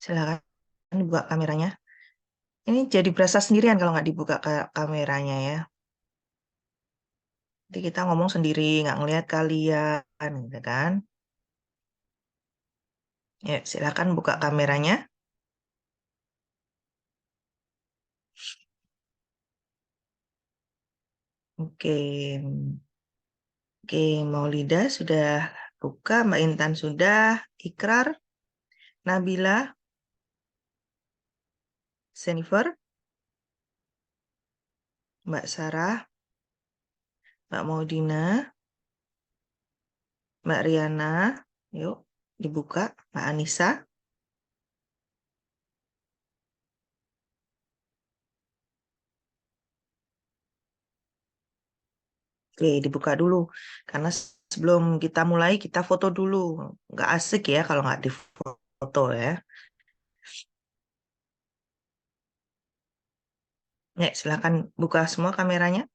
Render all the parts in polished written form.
Silakan dibuka kameranya. Ini jadi berasa sendirian kalau nggak dibuka kameranya ya. Jadi kita ngomong sendiri, nggak ngelihat kalian, gitu kan? Ya, silakan buka kameranya. Oke, oke, Maulida sudah buka, Mbak Intan sudah, Ikrar, Nabila, Jennifer, Mbak Sarah, Mbak Maudina, Mbak Riana, yuk dibuka, Mbak Anissa. Oke, dibuka dulu. Karena sebelum kita mulai, kita foto dulu. Nggak asik ya kalau nggak difoto ya. Ya, silakan buka semua kameranya.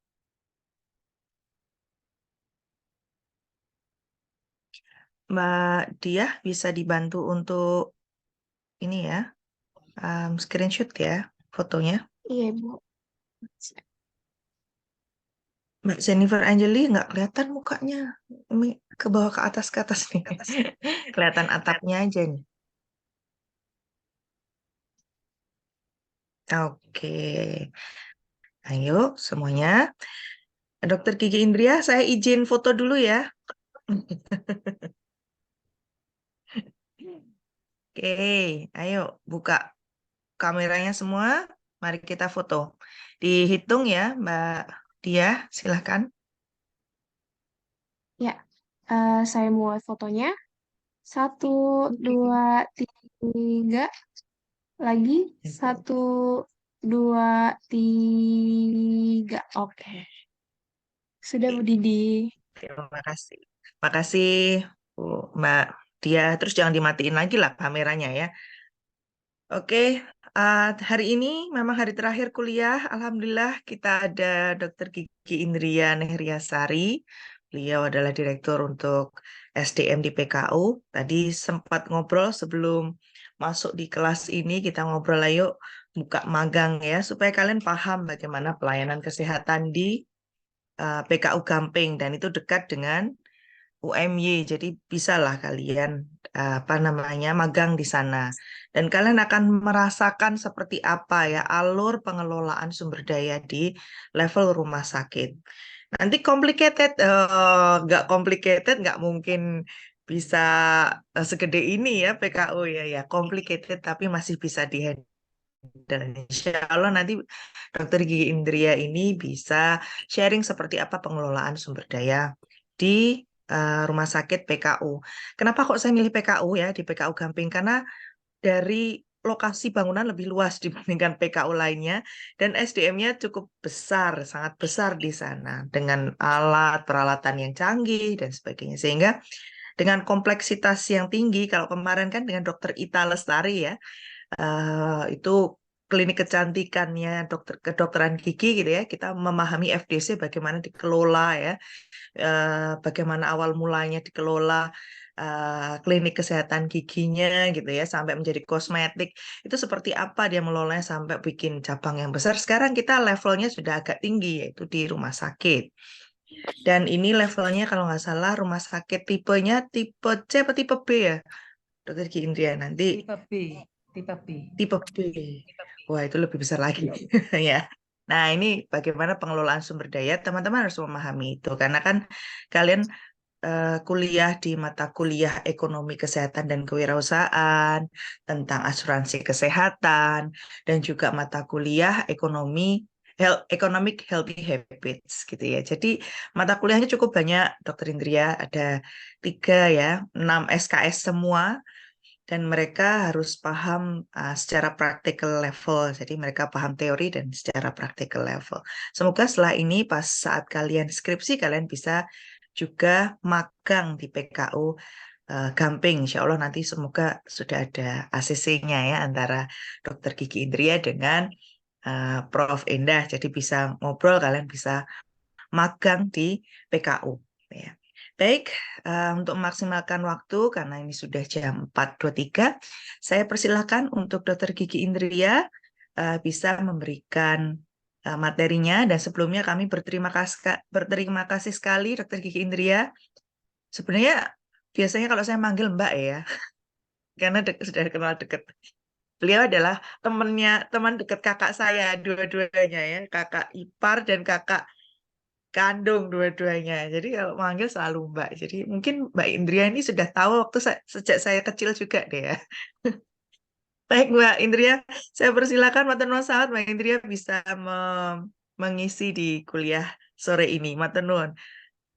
Mbak Diah bisa dibantu untuk ini ya, screenshot ya fotonya. Iya, Ibu. Mbak Jennifer Angeli nggak kelihatan mukanya. Ini ke bawah ke atas nih. Kelihatan atapnya aja nih. Oke, ayo semuanya. Dokter Gigi Indria, saya izin foto dulu ya. Oke, ayo buka kameranya semua. Mari kita foto. Dihitung ya, Mbak Dia, silahkan. Ya, saya mulai fotonya. Satu, Oke. dua, tiga. Lagi. Satu, dua, tiga. Oke. Sudah, Bu Didi. Terima kasih. Makasih, Bu, Mbak Dia. Terus jangan dimatiin lagi lah kameranya ya. Oke, hari ini memang hari terakhir kuliah. Alhamdulillah kita ada Dr. Gigi Indria Nehriasari. Beliau adalah direktur untuk SDM di PKU. Tadi sempat ngobrol sebelum masuk di kelas ini, kita ngobrol ayo buka magang ya, supaya kalian paham bagaimana pelayanan kesehatan di PKU Gamping. Dan itu dekat dengan UMY, jadi bisalah kalian apa namanya magang di sana dan kalian akan merasakan seperti apa ya alur pengelolaan sumber daya di level rumah sakit. Nanti complicated, nggak complicated, nggak mungkin bisa segede ini ya PKU ya ya complicated tapi masih bisa dihandle. Insya Allah nanti Dokter Gigi Indria ini bisa sharing seperti apa pengelolaan sumber daya di rumah sakit PKU. Kenapa kok saya milih PKU ya di PKU Gamping? Karena dari lokasi bangunan lebih luas dibandingkan PKU lainnya dan SDM-nya cukup besar, sangat besar di sana dengan alat peralatan yang canggih dan sebagainya. Sehingga dengan kompleksitas yang tinggi, kalau kemarin kan dengan Dokter Ita Lestari ya, itu klinik kecantikannya kedokteran gigi gitu ya kita memahami FDC bagaimana dikelola ya, bagaimana awal mulanya dikelola klinik kesehatan giginya gitu ya sampai menjadi kosmetik itu seperti apa dia melolanya sampai bikin cabang yang besar. Sekarang kita levelnya sudah agak tinggi yaitu di rumah sakit dan ini levelnya kalau nggak salah rumah sakit tipenya tipe C atau tipe B ya Dokter Gigi Indria nanti. Tipe B, tipe B. Tipe B. Wah, itu lebih besar lagi ya. Nah, ini bagaimana pengelolaan sumber daya, teman-teman harus memahami itu karena kan kalian kuliah di mata kuliah ekonomi kesehatan dan kewirausahaan, tentang asuransi kesehatan dan juga mata kuliah ekonomi economic healthy habits gitu ya. Jadi mata kuliahnya cukup banyak, Dokter Indria, ada 3 ya, 6 SKS semua dan mereka harus paham secara practical level. Jadi mereka paham teori dan secara practical level. Semoga setelah ini pas saat kalian skripsi kalian bisa juga magang di PKU Gamping. Insya Allah nanti semoga sudah ada ACC-nya ya antara Dokter Gigi Indria dengan Prof. Endah. Jadi bisa ngobrol, kalian bisa magang di PKU. Ya. Baik, untuk memaksimalkan waktu, karena ini sudah jam 4.23, saya persilahkan untuk Dokter Gigi Indria bisa memberikan materinya. Dan sebelumnya kami berterima kasih sekali Dokter Gigi Indria. Sebenarnya biasanya kalau saya manggil Mbak ya, karena sudah kenal dekat. Beliau adalah teman dekat kakak saya, dua-duanya ya, kakak ipar dan kakak kandung dua-duanya. Jadi kalau manggil selalu Mbak. Jadi mungkin Mbak Indria ini sudah tahu waktu sejak saya kecil juga deh ya. Baik Mbak Indria, saya persilakan Matur nuwun sangat Mbak Indria bisa mengisi di kuliah sore ini. Matur nuwun.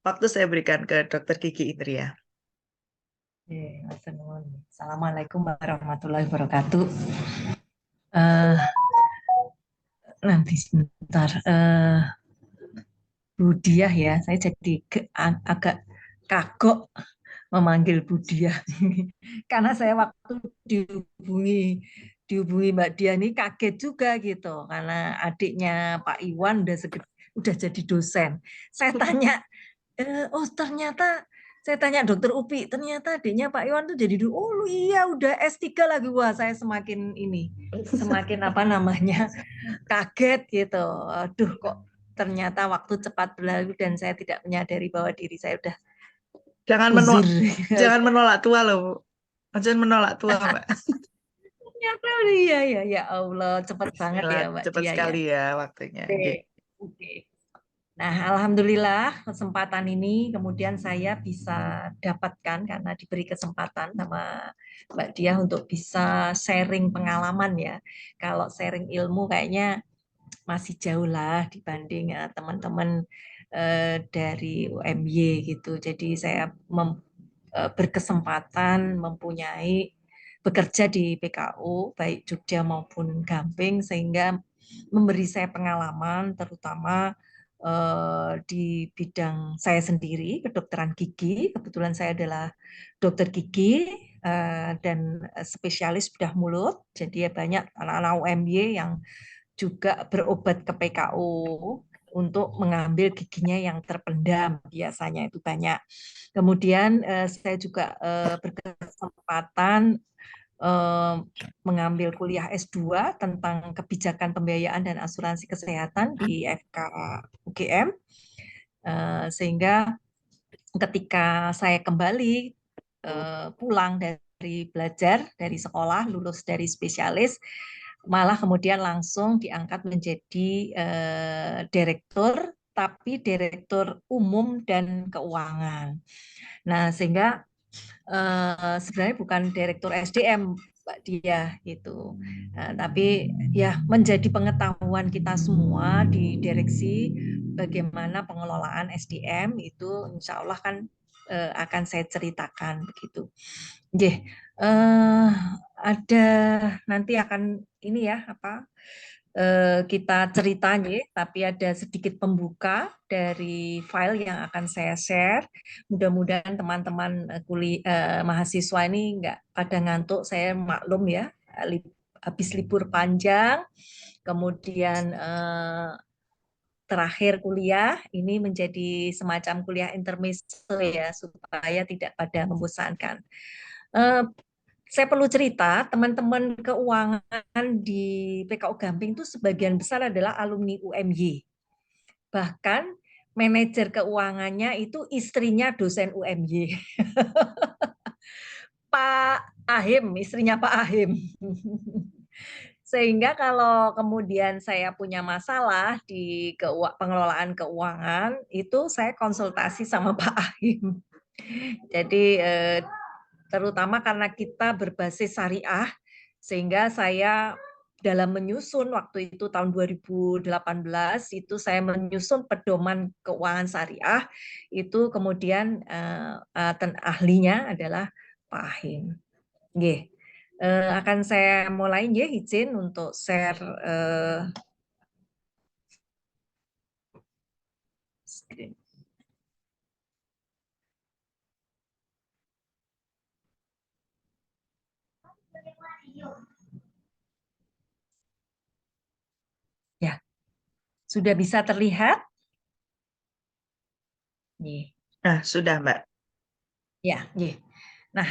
Waktu saya berikan ke Dokter Gigi Indria. Assalamualaikum warahmatullahi wabarakatuh. Nanti sebentar. Bu Diah ya, saya jadi agak kagok memanggil Bu Diah karena saya waktu dihubungi Mbak Diah ini kaget juga gitu karena adiknya Pak Iwan udah jadi dosen. Saya tanya, oh ternyata saya tanya Dokter Upi, ternyata adiknya Pak Iwan tuh jadi oh iya udah S3 lagi. Wah, saya semakin apa namanya kaget gitu. Aduh kok ternyata waktu cepat berlalu dan saya tidak menyadari bahwa diri saya udah Jangan uzur. jangan menolak tua loh, Bu. Jangan menolak tua, Mbak. Ternyata iya ya ya Allah cepat banget ya Mbak Cepat Dia ya. sekali ya waktunya. Oke. Oke. Nah, alhamdulillah kesempatan ini kemudian saya bisa dapatkan karena diberi kesempatan sama Mbak Dia untuk bisa sharing pengalaman ya. Kalau sharing ilmu kayaknya masih jauh lah dibanding teman-teman dari UMY gitu. Jadi saya berkesempatan mempunyai bekerja di PKU baik Jogja maupun Gamping sehingga memberi saya pengalaman terutama di bidang saya sendiri kedokteran gigi. Kebetulan saya adalah dokter gigi dan spesialis bedah mulut. Jadi ya banyak anak-anak UMY yang juga berobat ke PKU untuk mengambil giginya yang terpendam, biasanya itu banyak. Kemudian saya juga berkesempatan mengambil kuliah S2 tentang kebijakan pembiayaan dan asuransi kesehatan di FK UGM, sehingga ketika saya kembali pulang dari belajar dari sekolah, lulus dari spesialis, malah kemudian langsung diangkat menjadi direktur, tapi direktur umum dan keuangan. Nah, sehingga sebenarnya bukan direktur SDM Mbak Dia gitu. Nah, tapi ya menjadi pengetahuan kita semua di direksi bagaimana pengelolaan SDM itu insya Allah kan akan saya ceritakan begitu. Oke, ada nanti akan ini ya apa kita ceritanya, tapi ada sedikit pembuka dari file yang akan saya share. Mudah-mudahan teman-teman mahasiswa ini nggak pada ngantuk, saya maklum ya, habis libur panjang, kemudian terakhir kuliah, ini menjadi semacam kuliah intermezzo ya, supaya tidak pada membosankan. Saya perlu cerita, teman-teman keuangan di PKU Gamping itu sebagian besar adalah alumni UMY. Bahkan manajer keuangannya itu istrinya dosen UMY. Pak Ahim, istrinya Pak Ahim. Sehingga kalau kemudian saya punya masalah di pengelolaan keuangan, itu saya konsultasi sama Pak Ahim. Jadi terutama karena kita berbasis syariah, sehingga saya dalam menyusun waktu itu tahun 2018 itu saya menyusun pedoman keuangan syariah itu kemudian ahlinya adalah Pak Ahim. Akan saya mulai izin untuk share screen. Ya, sudah bisa terlihat? Nah, sudah Mbak. Ya, yeah. Nah,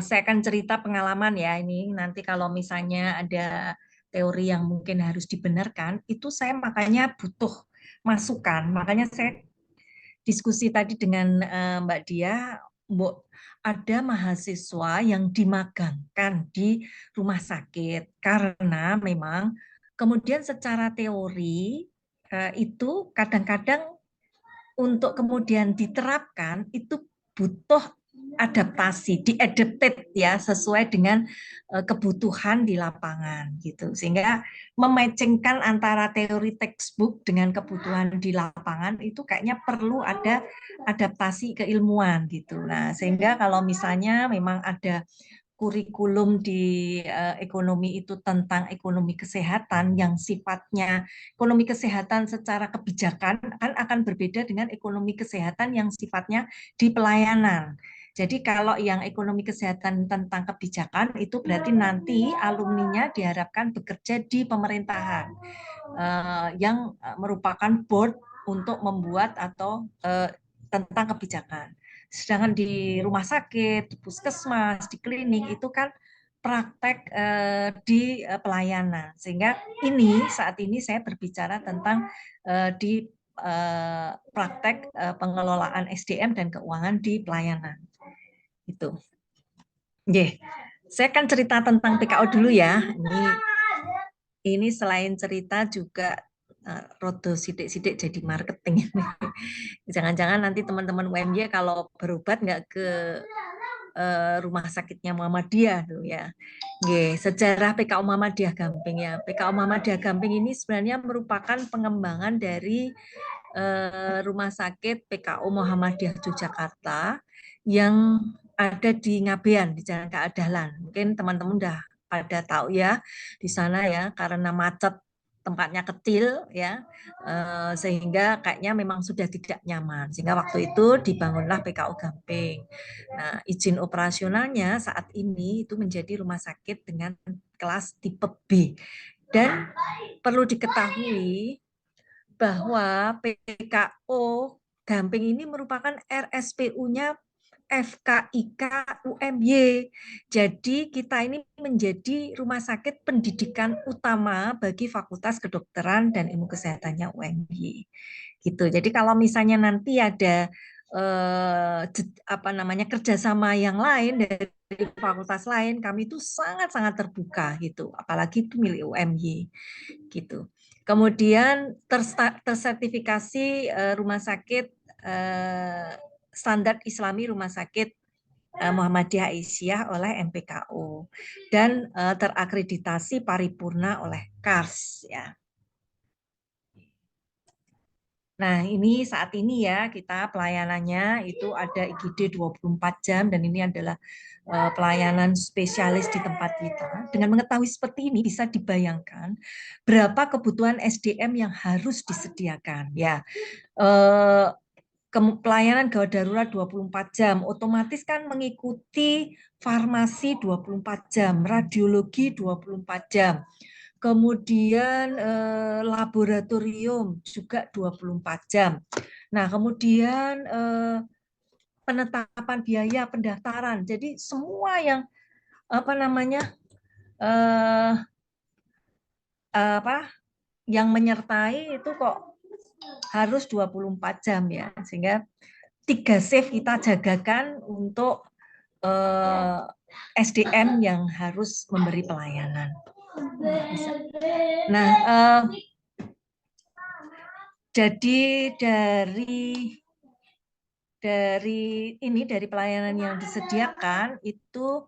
saya akan cerita pengalaman ya ini. Nanti kalau misalnya ada teori yang mungkin harus dibenarkan, itu saya makanya butuh masukan. Makanya saya diskusi tadi dengan Mbak Dia, Mbak, ada mahasiswa yang dimagangkan di rumah sakit karena memang kemudian secara teori itu kadang-kadang untuk kemudian diterapkan itu butuh adaptasi, diadapted ya sesuai dengan kebutuhan di lapangan gitu. Sehingga mematchingkan antara teori textbook dengan kebutuhan di lapangan itu kayaknya perlu ada adaptasi keilmuan gitu. Nah, sehingga kalau misalnya memang ada kurikulum di ekonomi itu tentang ekonomi kesehatan yang sifatnya ekonomi kesehatan secara kebijakan kan akan berbeda dengan ekonomi kesehatan yang sifatnya di pelayanan. Jadi kalau yang ekonomi kesehatan tentang kebijakan itu berarti nanti alumninya diharapkan bekerja di pemerintahan yang merupakan board untuk membuat atau tentang kebijakan. Sedangkan di rumah sakit, di puskesmas, di klinik itu kan praktek di pelayanan. Sehingga saat ini saya berbicara tentang di praktek pengelolaan SDM dan keuangan di pelayanan. Itu. Saya akan cerita tentang PKO dulu ya. Ini selain cerita juga rodo sidik-sidik jadi marketing. Jangan-jangan nanti teman-teman UMY kalau berobat nggak ke rumah sakitnya Muhammadiyah tuh ya. Sejarah PKU Muhammadiyah Gamping ya. PKU Muhammadiyah Gamping ini sebenarnya merupakan pengembangan dari rumah sakit PKU Muhammadiyah Yogyakarta yang ada di Ngabean di Jalan Keadalan. Mungkin teman-teman udah pada tahu ya di sana ya karena macet tempatnya kecil ya sehingga kayaknya memang sudah tidak nyaman sehingga waktu itu dibangunlah PKU Gamping. Nah, izin operasionalnya saat ini itu menjadi rumah sakit dengan kelas tipe B dan perlu diketahui bahwa PKO Gamping ini merupakan RSPU-nya FKIK UMY. Jadi kita ini menjadi rumah sakit pendidikan utama bagi Fakultas Kedokteran dan Ilmu Kesehatannya UMY. Gitu. Jadi kalau misalnya nanti ada kerjasama yang lain dari fakultas lain, kami itu sangat-sangat terbuka gitu, apalagi itu milik UMY gitu. Kemudian tersertifikasi rumah sakit standar Islami Rumah Sakit Muhammadiyah Aisyah oleh MPKU dan terakreditasi paripurna oleh KARS ya. Nah, ini saat ini ya kita pelayanannya itu ada IGD 24 jam dan ini adalah pelayanan spesialis di tempat kita. Dengan mengetahui seperti ini bisa dibayangkan berapa kebutuhan SDM yang harus disediakan ya. Pelayanan gawat darurat 24 jam, otomatis kan mengikuti farmasi 24 jam, radiologi 24 jam. Kemudian laboratorium juga 24 jam. Nah, kemudian penetapan biaya pendaftaran. Jadi semua yang yang menyertai itu kok harus 24 jam ya. Sehingga 3 shift kita jagakan untuk SDM yang harus memberi pelayanan. Nah, jadi dari pelayanan yang disediakan itu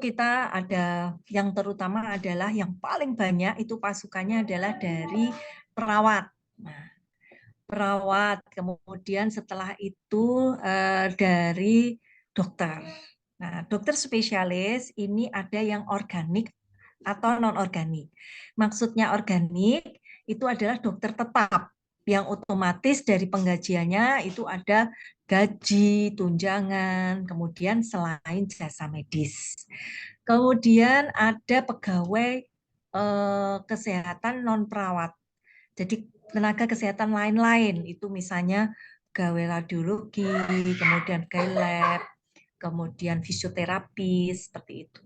kita ada yang terutama adalah yang paling banyak itu pasukannya adalah dari perawat. Nah, perawat, kemudian setelah itu dari dokter. Nah, dokter spesialis ini ada yang organik atau non-organik. Maksudnya organik itu adalah dokter tetap yang otomatis dari penggajiannya itu ada gaji, tunjangan, kemudian selain jasa medis. Kemudian ada pegawai kesehatan non-perawat. Jadi tenaga kesehatan lain-lain itu misalnya pegawai radiologi, kemudian pegawai lab, kemudian fisioterapis, seperti itu.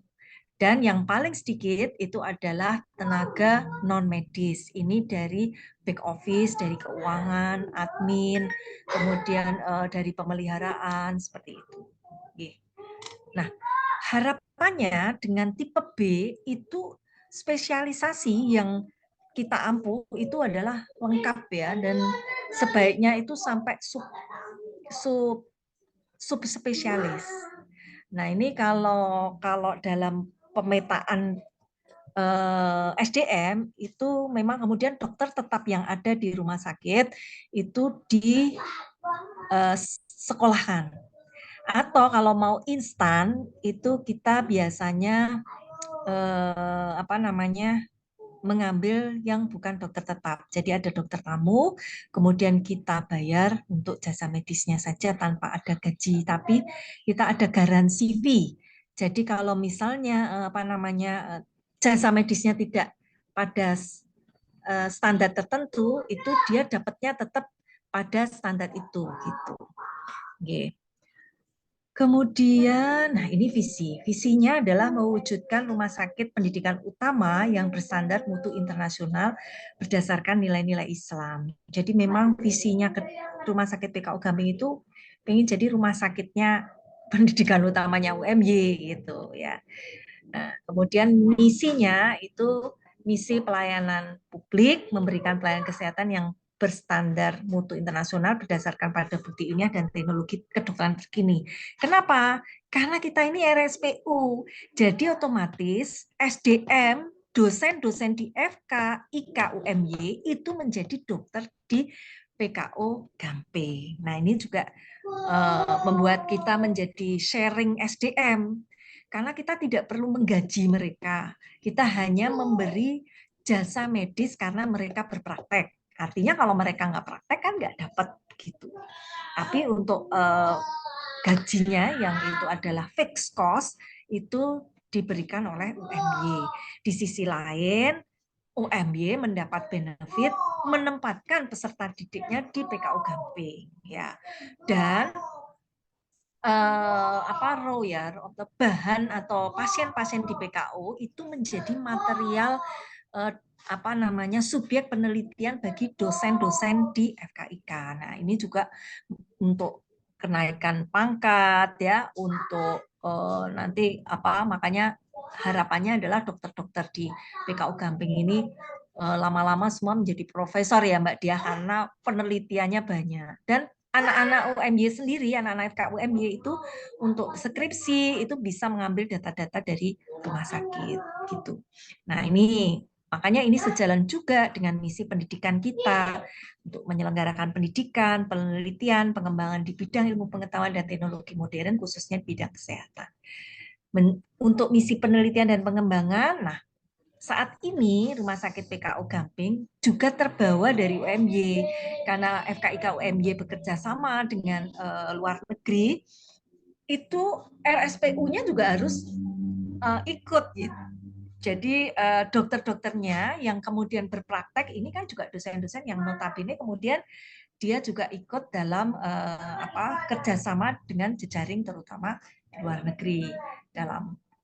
Dan yang paling sedikit itu adalah tenaga non-medis. Ini dari back office, dari keuangan, admin, kemudian dari pemeliharaan, seperti itu. Nah, harapannya dengan tipe B itu spesialisasi yang kita ampuh itu adalah lengkap ya, dan sebaiknya itu sampai subspesialis. Nah, ini kalau dalam pemetaan SDM itu memang kemudian dokter tetap yang ada di rumah sakit itu di sekolahkan. Atau kalau mau instan itu kita biasanya mengambil yang bukan dokter tetap. Jadi ada dokter tamu, kemudian kita bayar untuk jasa medisnya saja tanpa ada gaji, tapi kita ada garansi fee. Jadi kalau misalnya jasa medisnya tidak pada standar tertentu, itu dia dapatnya tetap pada standar itu gitu. Okay. Kemudian, nah ini visi. Visinya adalah mewujudkan rumah sakit pendidikan utama yang bersandar mutu internasional berdasarkan nilai-nilai Islam. Jadi memang visinya ke rumah sakit PKU Gamping itu pengen jadi rumah sakitnya pendidikan utamanya UMY gitu ya. Nah, kemudian misinya itu misi pelayanan publik, memberikan pelayanan kesehatan yang berstandar mutu internasional berdasarkan pada bukti ilmiah dan teknologi kedokteran terkini. Kenapa? Karena kita ini RSPU, jadi otomatis SDM, dosen-dosen di FK, IK, UMY itu menjadi dokter di PKU Gamping. Nah, ini juga membuat kita menjadi sharing SDM. Karena kita tidak perlu menggaji mereka, kita hanya memberi jasa medis karena mereka berpraktek. Artinya kalau mereka nggak praktek kan nggak dapat gitu. Tapi untuk gajinya yang itu adalah fixed cost itu diberikan oleh UMY. Di sisi lain UMY mendapat benefit menempatkan peserta didiknya di PKU Gamping ya. Dan bahan atau pasien-pasien di PKU itu menjadi material subjek penelitian bagi dosen-dosen di FKIK. Nah, ini juga untuk kenaikan pangkat ya, untuk nanti makanya harapannya adalah dokter-dokter di PKU Gamping ini lama-lama semua menjadi profesor ya Mbak Diah, karena penelitiannya banyak. Dan anak-anak UMY sendiri, anak-anak FK UMY itu untuk skripsi itu bisa mengambil data-data dari rumah sakit gitu. Nah, ini makanya ini sejalan juga dengan misi pendidikan kita untuk menyelenggarakan pendidikan, penelitian, pengembangan di bidang ilmu pengetahuan dan teknologi modern khususnya di bidang kesehatan. Untuk misi penelitian dan pengembangan, nah saat ini Rumah Sakit PKU Gamping juga terbawa dari UMY karena FKIK UMY bekerja sama dengan luar negeri, itu RSPU-nya juga harus ikut gitu. Jadi dokter-dokternya yang kemudian berpraktek ini kan juga dosen-dosen yang notabene kemudian dia juga ikut dalam kerjasama dengan jejaring terutama di luar negeri.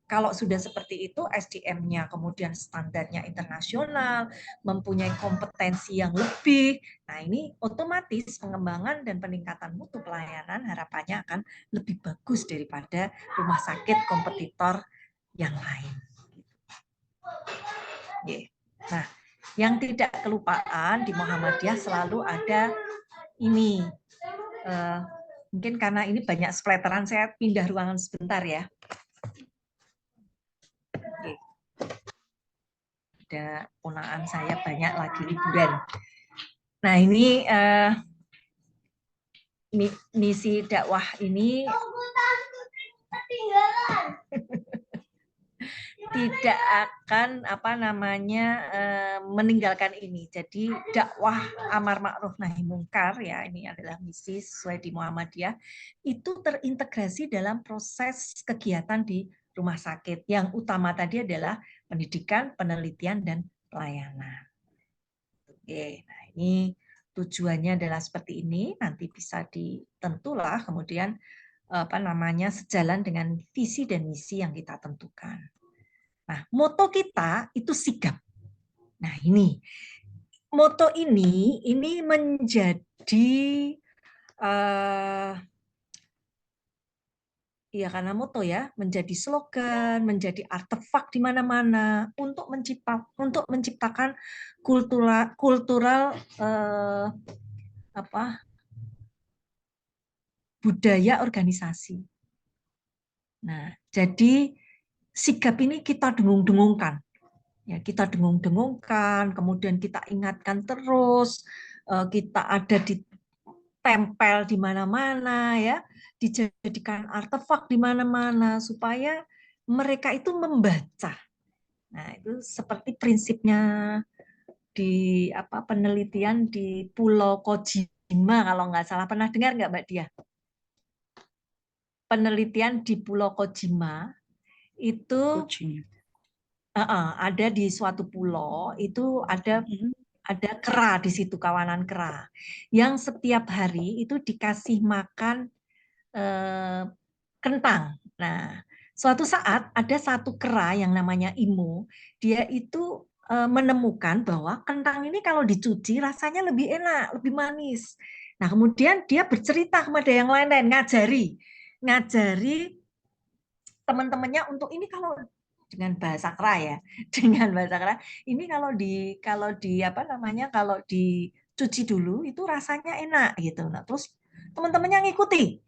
Kalau sudah seperti itu, SDM-nya kemudian standarnya internasional, mempunyai kompetensi yang lebih. Nah, ini otomatis pengembangan dan peningkatan mutu pelayanan harapannya akan lebih bagus daripada rumah sakit kompetitor yang lain. Nah, yang tidak kelupaan di Muhammadiyah selalu ada ini. Mungkin karena ini banyak splatteran, saya pindah ruangan sebentar ya. Oke. Ada ponakan saya banyak lagi liburan. Nah, ini misi dakwah ini tidak akan meninggalkan ini. Jadi dakwah amar ma'ruf nahi mungkar ya, ini adalah misi sesuai di Muhammadiyah, itu terintegrasi dalam proses kegiatan di rumah sakit. Yang utama tadi adalah pendidikan, penelitian dan pelayanan. Oke, nah ini tujuannya adalah seperti ini, nanti bisa ditentulah kemudian sejalan dengan visi dan misi yang kita tentukan. Nah, moto kita itu sigap. Nah, ini moto ini menjadi ya karena moto ya, menjadi slogan, menjadi artefak di mana-mana untuk menciptakan kultural budaya organisasi. Nah, jadi sigap ini kita dengung-dengungkan. Ya, kita dengung-dengungkan, kemudian kita ingatkan terus, kita ada di tempel di mana-mana ya, dijadikan artefak di mana-mana supaya mereka itu membaca. Nah, itu seperti prinsipnya di penelitian di Pulau Kojima kalau nggak salah, pernah dengar nggak Mbak Dia? Penelitian di Pulau Kojima itu ada di suatu pulau, itu ada kera di situ, kawanan kera yang setiap hari itu dikasih makan kentang. Nah, suatu saat ada satu kera yang namanya Imo, dia itu menemukan bahwa kentang ini kalau dicuci rasanya lebih enak, lebih manis. Nah, kemudian dia bercerita kepada yang lain-lain, ngajari teman-temannya untuk ini kalau dengan bahasa kera ya, dengan bahasa kera, ini kalau dicuci dulu itu rasanya enak gitu. Nah, terus teman-temannya ngikuti.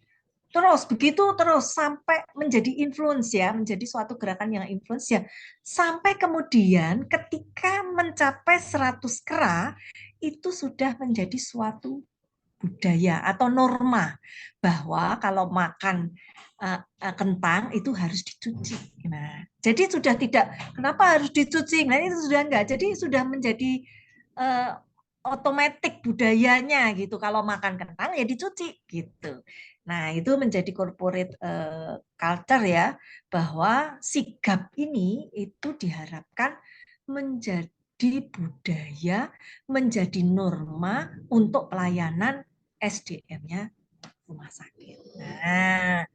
Terus begitu terus sampai menjadi influence ya, menjadi suatu gerakan yang influence ya. Sampai kemudian ketika mencapai 100 kera itu sudah menjadi suatu budaya atau norma bahwa kalau makan kentang itu harus dicuci. Nah, jadi sudah tidak kenapa harus dicuci? Nah, itu sudah enggak. Jadi sudah menjadi otomatis budayanya gitu. Kalau makan kentang ya dicuci gitu. Nah, itu menjadi corporate culture ya, bahwa sigap ini itu diharapkan menjadi budaya, menjadi norma untuk pelayanan SDM-nya rumah sakit. Nah,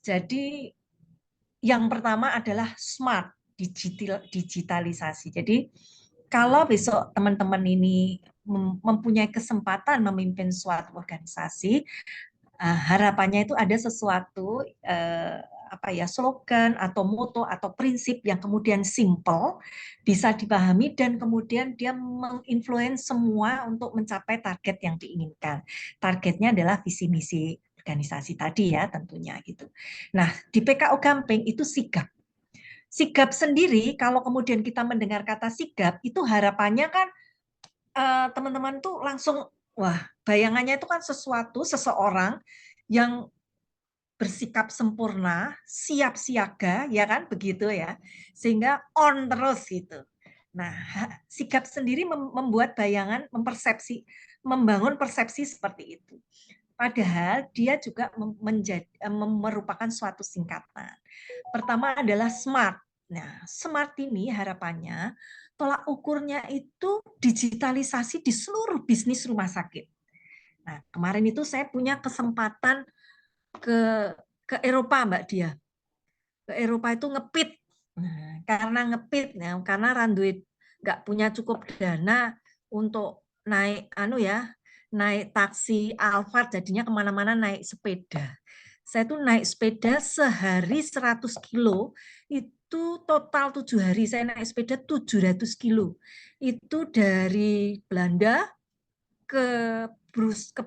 jadi yang pertama adalah smart digitalisasi. Jadi kalau besok teman-teman ini mempunyai kesempatan memimpin suatu organisasi, harapannya itu ada sesuatu slogan atau moto atau prinsip yang kemudian simple bisa dipahami dan kemudian dia menginfluence semua untuk mencapai target yang diinginkan. Targetnya adalah visi misi organisasi tadi ya tentunya gitu. Nah, di PKO Gamping itu sigap. Sigap sendiri kalau kemudian kita mendengar kata sigap itu harapannya kan teman-teman tuh langsung wah, bayangannya itu kan seseorang yang bersikap sempurna, siap siaga, ya kan begitu ya, sehingga on terus gitu. Nah, sigap sendiri membuat bayangan, membangun persepsi seperti itu. Padahal dia juga merupakan suatu singkatan. Pertama adalah SMART. Nah, SMART ini harapannya tolak ukurnya itu digitalisasi di seluruh bisnis rumah sakit. Nah, kemarin itu saya punya kesempatan ke Eropa, Mbak Dia. Ke Eropa itu ngepit. Nah, karena ngepit, ya, karena Randuit nggak punya cukup dana untuk naik naik taksi Alphard, jadinya kemana-mana naik sepeda. Saya tuh naik sepeda sehari 100 kilo, itu total 7 hari saya naik sepeda 700 kilo. Itu dari Belanda ke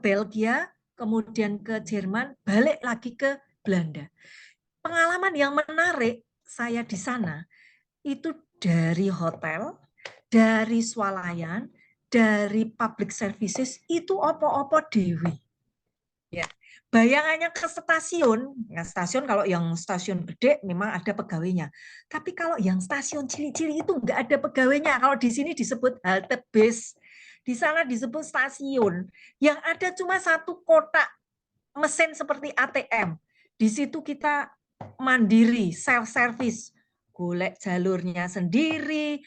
Belgia, kemudian ke Jerman, balik lagi ke Belanda. Pengalaman yang menarik saya di sana itu dari hotel, dari swalayan, dari public services itu opo-opo dewi. Ya. Bayangannya ke stasiun, ya stasiun kalau yang stasiun gede memang ada pegawainya. Tapi kalau yang stasiun cilik-cilik itu enggak ada pegawainya. Kalau di sini disebut halte bis, di sana disebut stasiun. Yang ada cuma satu kotak mesin seperti ATM. Di situ kita mandiri, self service. golek jalurnya sendiri,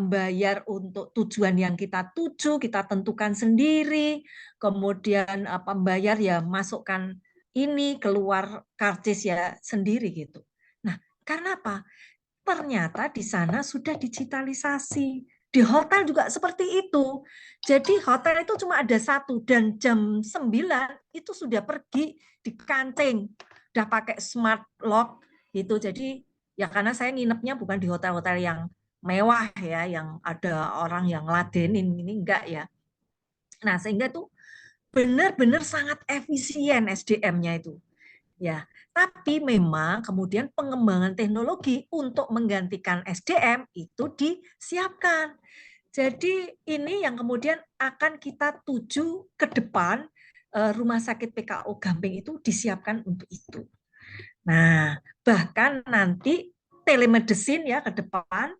bayar untuk tujuan yang kita tuju, kita tentukan sendiri, kemudian bayar ya masukkan ini keluar karcis ya sendiri gitu. Nah, karena apa? Ternyata di sana sudah digitalisasi. Di hotel juga seperti itu. Jadi hotel itu cuma ada satu dan jam 9 itu sudah pergi di kancing. Udah pakai smart lock gitu. Jadi ya karena saya nginepnya bukan di hotel-hotel yang mewah ya, yang ada orang yang ladenin, ini enggak ya. Nah, sehingga itu benar-benar sangat efisien SDM-nya itu. Ya, tapi memang kemudian pengembangan teknologi untuk menggantikan SDM itu disiapkan. Jadi ini yang kemudian akan kita tuju ke depan, rumah sakit PKO Gamping itu disiapkan untuk itu. Nah, bahkan nanti telemedicine ya ke depan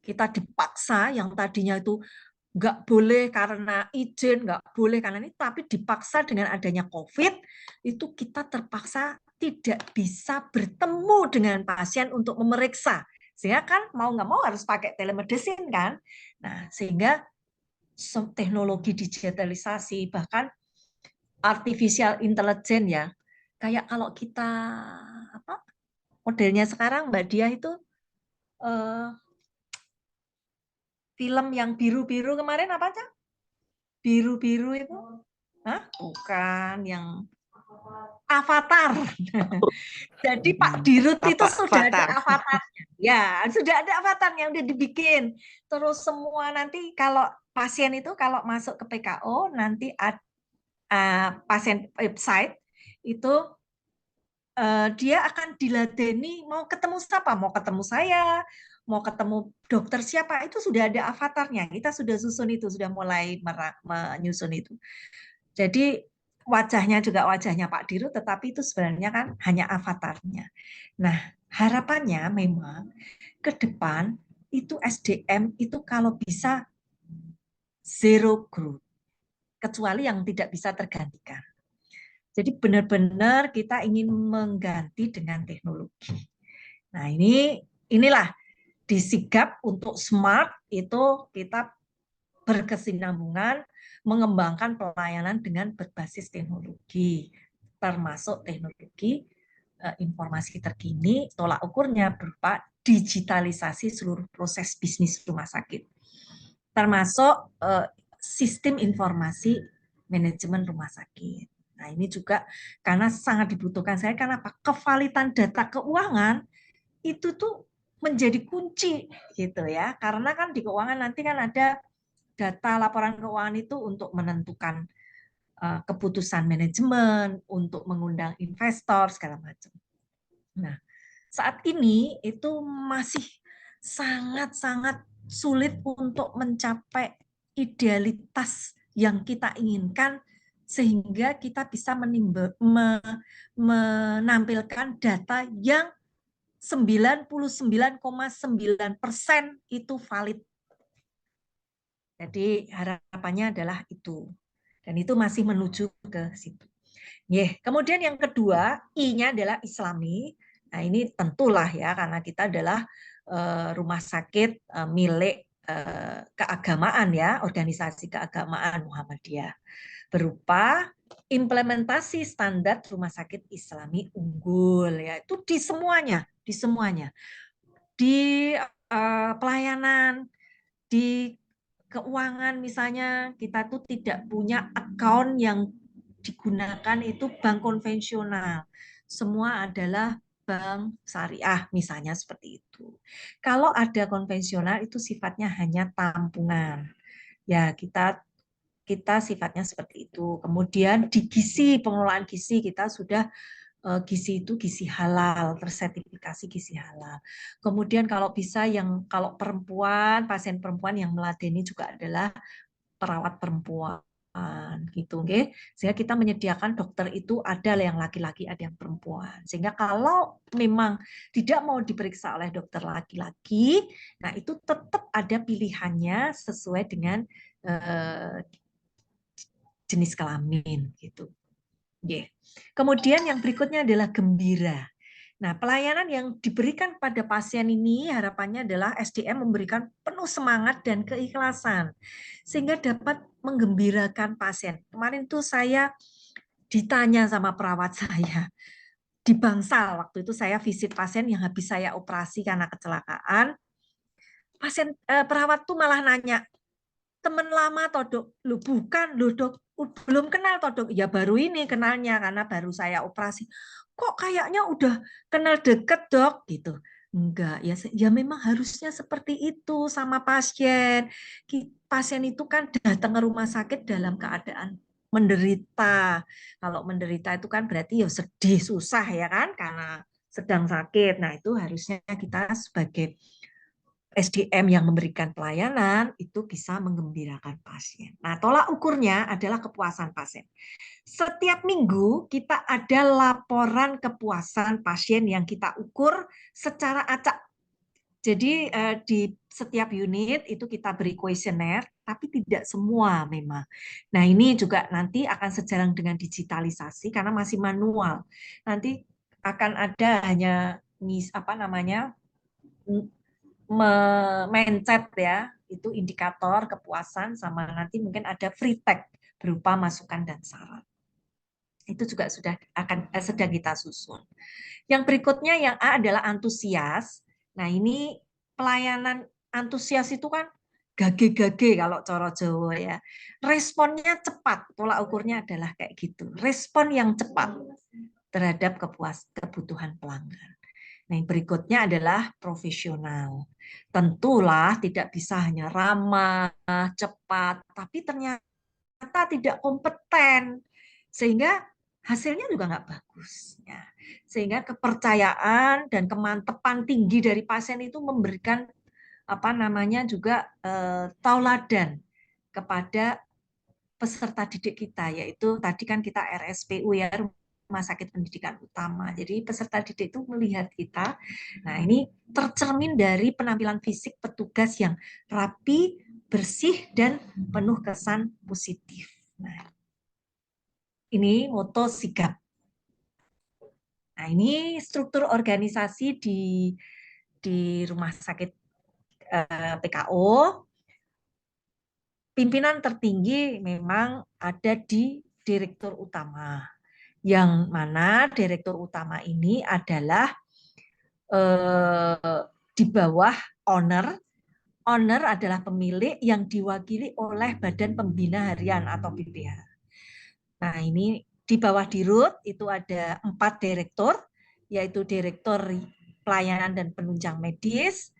kita dipaksa yang tadinya itu nggak boleh karena izin, nggak boleh karena ini, tapi dipaksa dengan adanya COVID, itu kita terpaksa tidak bisa bertemu dengan pasien untuk memeriksa. Sehingga kan mau nggak mau harus pakai telemedicine kan. Nah, sehingga teknologi digitalisasi, bahkan artificial intelligence ya, kayak kalau kita modelnya sekarang Mbak Dia itu film yang biru-biru kemarin apa aja? Biru-biru itu? Hah? Bukan, yang Avatar. Jadi Pak Dirut itu sudah ada avatarnya. Ya, sudah ada avatarnya, udah dibikin. Terus semua nanti kalau pasien itu kalau masuk ke PKO nanti pasien website itu dia akan diladeni mau ketemu siapa, mau ketemu saya, mau ketemu dokter siapa, itu sudah ada avatarnya. Kita sudah susun itu, sudah mulai menyusun itu. Jadi wajahnya juga wajahnya Pak Dirut, tetapi itu sebenarnya kan hanya avatarnya. Nah, harapannya memang ke depan itu SDM itu kalau bisa zero growth, kecuali yang tidak bisa tergantikan. Jadi benar-benar kita ingin mengganti dengan teknologi. Nah, inilah disigap untuk smart itu kita berkesinambungan mengembangkan pelayanan dengan berbasis teknologi, termasuk teknologi informasi terkini, tolak ukurnya berupa digitalisasi seluruh proses bisnis rumah sakit, termasuk sistem informasi manajemen rumah sakit. Nah, ini juga karena sangat dibutuhkan saya, karena apa? Kevalitan data keuangan itu tuh menjadi kunci gitu ya, karena kan di keuangan nanti kan ada data laporan keuangan itu untuk menentukan keputusan manajemen, untuk mengundang investor segala macam. Nah, saat ini itu masih sangat-sangat sulit untuk mencapai idealitas yang kita inginkan sehingga kita bisa menampilkan data yang 99,9% itu valid. Jadi harapannya adalah itu. Dan itu masih menuju ke situ. Kemudian yang kedua, I-nya adalah Islami. Nah, ini tentulah ya, karena kita adalah rumah sakit milik keagamaan ya, organisasi keagamaan Muhammadiyah, berupa implementasi standar rumah sakit Islami unggul ya, itu di semuanya, di pelayanan, di keuangan misalnya kita tuh tidak punya account yang digunakan itu bank konvensional. Semua adalah bank syariah misalnya seperti itu. Kalau ada konvensional itu sifatnya hanya tampungan. Ya, kita sifatnya seperti itu. Kemudian di gizi, pengelolaan gizi kita sudah gizi itu gizi halal, tersertifikasi gizi halal. Kemudian kalau bisa kalau perempuan, pasien perempuan yang meladeni juga adalah perawat perempuan gitu, nggih. Sehingga kita menyediakan dokter itu ada yang laki-laki, ada yang perempuan. Sehingga kalau memang tidak mau diperiksa oleh dokter laki-laki, nah itu tetap ada pilihannya sesuai dengan jenis kelamin gitu. Kemudian yang berikutnya adalah gembira. Nah, pelayanan yang diberikan pada pasien ini harapannya adalah SDM memberikan penuh semangat dan keikhlasan sehingga dapat menggembirakan pasien. Kemarin tuh saya ditanya sama perawat saya di Bangsal, waktu itu saya visit pasien yang habis saya operasi karena kecelakaan. Perawat tuh malah nanya, teman lama toh dok? Lu bukan, lu dok, belum kenal toh dok? Ya baru ini kenalnya karena baru saya operasi. Kok kayaknya udah kenal deket dok gitu? Enggak, ya memang harusnya seperti itu sama pasien. Pasien itu kan datang ke rumah sakit dalam keadaan menderita. Kalau menderita itu kan berarti ya sedih, susah ya kan karena sedang sakit. Nah, itu harusnya kita sebagai SDM yang memberikan pelayanan itu bisa menggembirakan pasien. Nah, tolak ukurnya adalah kepuasan pasien. Setiap minggu kita ada laporan kepuasan pasien yang kita ukur secara acak. Jadi di setiap unit itu kita beri kuesioner, tapi tidak semua memang. Nah, ini juga nanti akan sejalan dengan digitalisasi karena masih manual. Nanti akan ada hanya apa namanya mencet ya, itu indikator kepuasan sama nanti mungkin ada free tag berupa masukan dan saran. Itu juga sudah sedang kita susun. Yang berikutnya yang A adalah antusias. Nah, ini pelayanan antusias itu kan gage-gage kalau coro Jawa ya. Responnya cepat, tolak ukurnya adalah kayak gitu. Respon yang cepat terhadap kebutuhan pelanggan. Nah, yang berikutnya adalah profesional. Tentulah tidak bisa hanya ramah, cepat, tapi ternyata tidak kompeten. Sehingga hasilnya juga nggak bagus. Ya. Sehingga kepercayaan dan kemantepan tinggi dari pasien itu memberikan apa namanya juga tauladan kepada peserta didik kita, yaitu tadi kan kita RSPU ya, Rumah Sakit Pendidikan Utama. Jadi peserta didik itu melihat kita. Nah, ini tercermin dari penampilan fisik petugas yang rapi, bersih, dan penuh kesan positif. Nah, ini moto sigap. Nah, ini struktur organisasi di Rumah Sakit PKO. Pimpinan tertinggi memang ada di Direktur Utama. Yang mana Direktur Utama ini adalah di bawah owner. Owner adalah pemilik yang diwakili oleh Badan Pembina Harian atau BPH. Nah, ini di bawah Dirut itu ada 4 direktur, yaitu Direktur Pelayanan dan Penunjang Medis,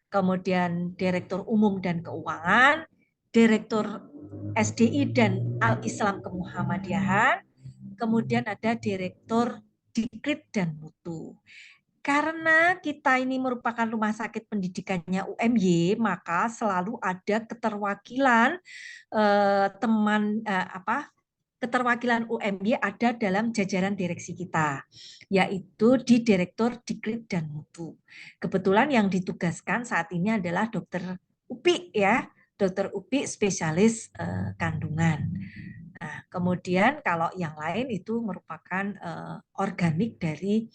kemudian Direktur Umum dan Keuangan, Direktur SDI dan Al-Islam Kemuhamadiahan, kemudian ada Direktur Dikrit dan Mutu. Karena kita ini merupakan rumah sakit pendidikannya UMY, maka selalu ada keterwakilan keterwakilan UMY ada dalam jajaran direksi kita, yaitu di Direktur Dikrit dan Mutu. Kebetulan yang ditugaskan saat ini adalah Dokter Upi ya, Dokter Upi spesialis kandungan. Nah, kemudian kalau yang lain itu merupakan organik dari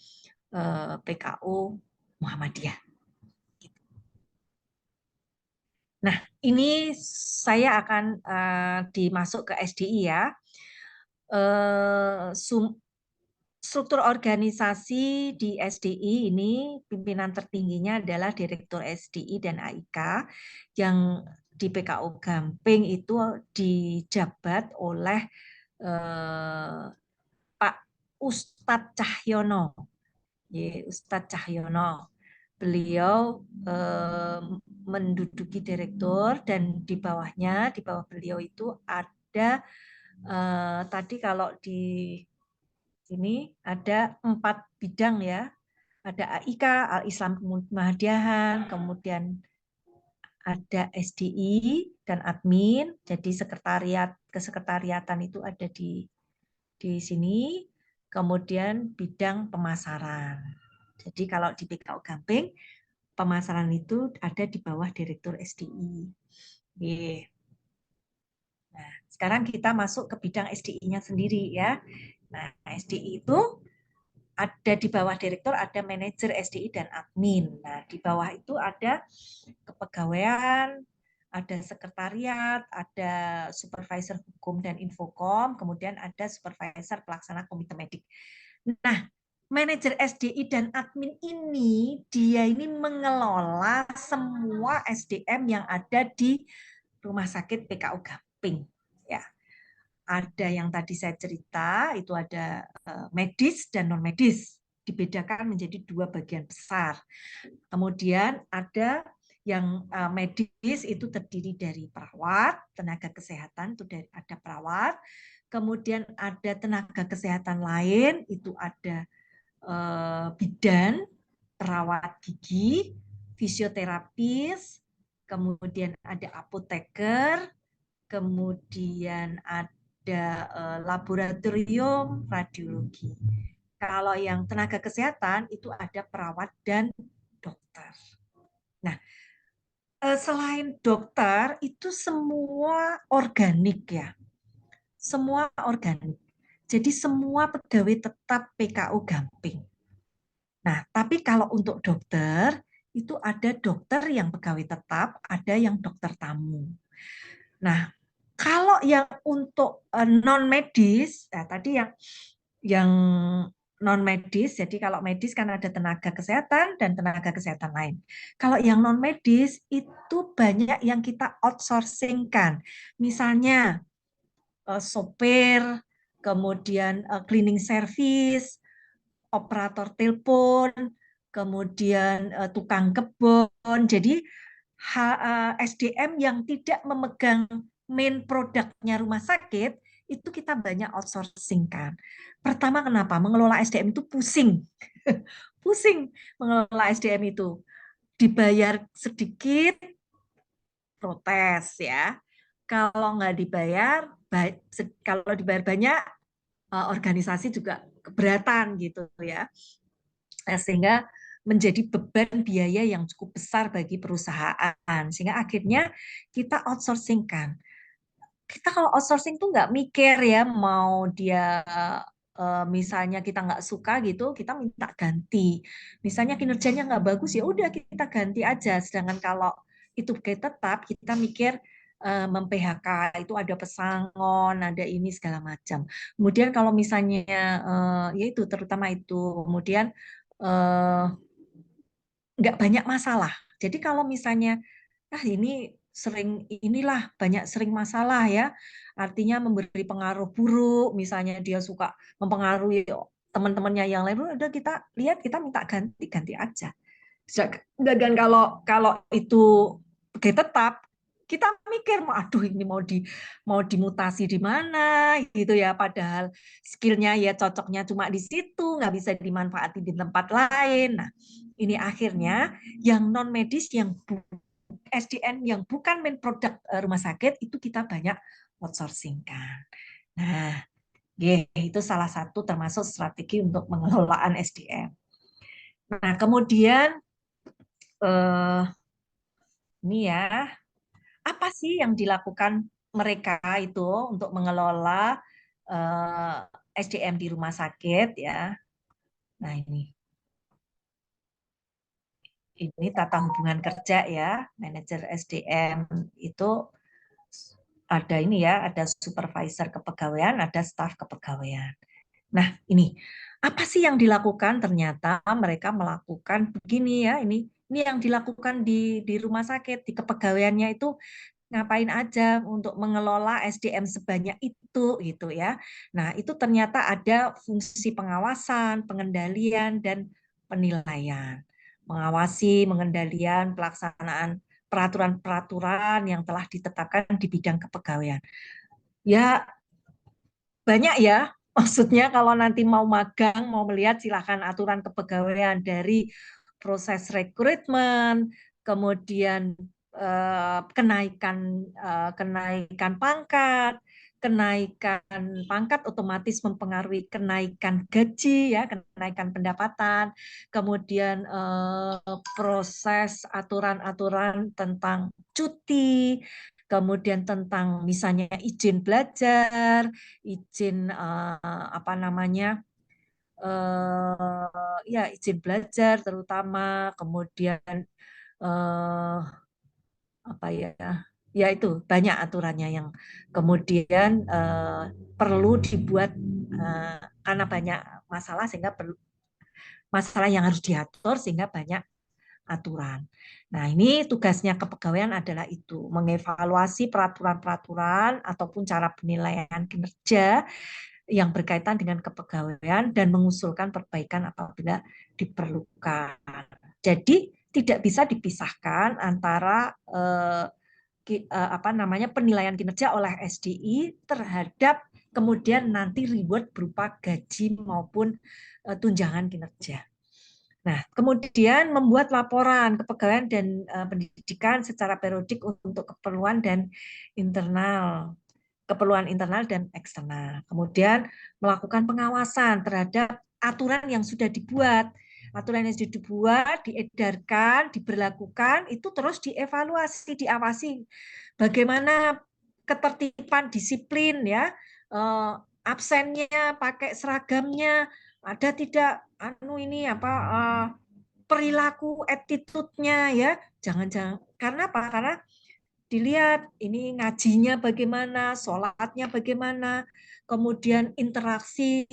PKU Muhammadiyah. Nah, ini saya akan dimasuk ke SDI ya. Struktur organisasi di SDI ini pimpinan tertingginya adalah Direktur SDI dan AIK yang di PKU Gamping itu dijabat oleh Pak Ustadz Cahyono. Ustadz Cahyono. Beliau menduduki direktur dan di bawahnya, di bawah beliau itu ada tadi kalau di sini ada 4 bidang ya. Ada AIK, Al-Islam Kemuhamadiahan, kemudian ada SDI dan admin. Jadi kesekretariatan itu ada di sini. Kemudian bidang pemasaran. Jadi kalau di PKU Gamping, pemasaran itu ada di bawah Direktur SDI. Nah, sekarang kita masuk ke bidang SDI-nya sendiri ya. Nah, SDI itu ada di bawah direktur ada manajer SDI dan admin. Nah, di bawah itu ada kepegawaian, ada sekretariat, ada supervisor hukum dan infokom, kemudian ada supervisor pelaksana komite medik. Nah, manajer SDI dan admin ini, dia ini mengelola semua SDM yang ada di Rumah Sakit PKU Gamping. Ya, ada yang tadi saya cerita, itu ada medis dan non medis, dibedakan menjadi dua bagian besar. Kemudian ada yang medis itu terdiri dari perawat, tenaga kesehatan itu ada perawat, kemudian ada tenaga kesehatan lain itu ada bidan, perawat gigi, fisioterapis, kemudian ada apoteker, kemudian ada laboratorium radiologi. Kalau yang tenaga kesehatan itu ada perawat dan dokter. Nah, selain dokter itu semua organik ya. Semua organik. Jadi semua pegawai tetap PKU Gamping. Nah, tapi kalau untuk dokter itu ada dokter yang pegawai tetap, ada yang dokter tamu. Nah, kalau yang untuk non medis, tadi yang non medis, jadi kalau medis kan ada tenaga kesehatan dan tenaga kesehatan lain. Kalau yang non medis itu banyak yang kita outsourcing-kan. Misalnya sopir, kemudian cleaning service, operator telepon, kemudian tukang kebun. Jadi SDM yang tidak memegang main produknya rumah sakit itu kita banyak outsourcing kan. Pertama kenapa? Mengelola SDM itu pusing. Pusing mengelola SDM itu. Dibayar sedikit protes ya. Kalau nggak dibayar, kalau dibayar banyak organisasi juga keberatan gitu ya. Sehingga menjadi beban biaya yang cukup besar bagi perusahaan. Sehingga akhirnya kita outsourcing-kan. Kita kalau outsourcing tuh nggak mikir ya, mau dia misalnya kita nggak suka gitu, kita minta ganti. Misalnya kinerjanya nggak bagus, ya udah kita ganti aja. Sedangkan kalau itu tetap, kita mikir mem-PHK, itu ada pesangon, ada ini segala macam. Kemudian kalau misalnya ya itu terutama itu, kemudian nggak banyak masalah. Jadi kalau misalnya ini sering masalah ya, artinya memberi pengaruh buruk, misalnya dia suka mempengaruhi teman-temannya yang lain, udah kita lihat, kita minta ganti aja. Dan kalau itu tetap, kita mikir, aduh ini mau dimutasi di mana gitu ya, padahal skillnya ya cocoknya cuma di situ, nggak bisa dimanfaati di tempat lain. Nah, ini akhirnya yang non medis, yang SDM yang bukan main produk rumah sakit itu kita banyak outsourcing kan. Nah, itu salah satu termasuk strategi untuk pengelolaan SDM. Nah, kemudian ini ya, apa sih yang dilakukan mereka itu untuk mengelola SDM di rumah sakit ya? Nah, ini tata hubungan kerja ya, manajer SDM itu ada ini ya, ada supervisor kepegawaian, ada staf kepegawaian. Nah, ini apa sih yang dilakukan? Ternyata mereka melakukan begini ya, ini yang dilakukan di rumah sakit, di kepegawaiannya itu ngapain aja untuk mengelola SDM sebanyak itu gitu ya. Nah, itu ternyata ada fungsi pengawasan, pengendalian dan penilaian. Mengawasi, pengendalian, pelaksanaan peraturan-peraturan yang telah ditetapkan di bidang kepegawaian. Ya, banyak ya. Maksudnya kalau nanti mau magang, mau melihat silakan aturan kepegawaian dari proses rekrutmen, kemudian kenaikan pangkat, otomatis mempengaruhi kenaikan gaji ya, kenaikan pendapatan, kemudian proses aturan-aturan tentang cuti, kemudian tentang misalnya izin belajar, izin ya izin belajar terutama, kemudian apa ya, ya itu banyak aturannya yang kemudian perlu dibuat karena banyak masalah sehingga perlu masalah yang harus diatur sehingga banyak aturan. Nah, ini tugasnya kepegawaian adalah itu, mengevaluasi peraturan-peraturan ataupun cara penilaian kinerja yang berkaitan dengan kepegawaian dan mengusulkan perbaikan apabila diperlukan. Jadi tidak bisa dipisahkan antara apa namanya penilaian kinerja oleh SDI terhadap kemudian nanti reward berupa gaji maupun tunjangan kinerja. Nah, kemudian membuat laporan kepegawaian dan pendidikan secara periodik untuk keperluan internal dan eksternal. Kemudian melakukan pengawasan terhadap aturan yang sudah dibuat. Aturan yang sudah dibuat, diedarkan, diberlakukan, itu terus dievaluasi, diawasi. Bagaimana ketertiban disiplin ya, absennya, pakai seragamnya, ada tidak ini apa perilaku attitude-nya ya. Jangan-jangan karena apa? Karena dilihat ini ngajinya bagaimana, sholatnya bagaimana, kemudian interaksi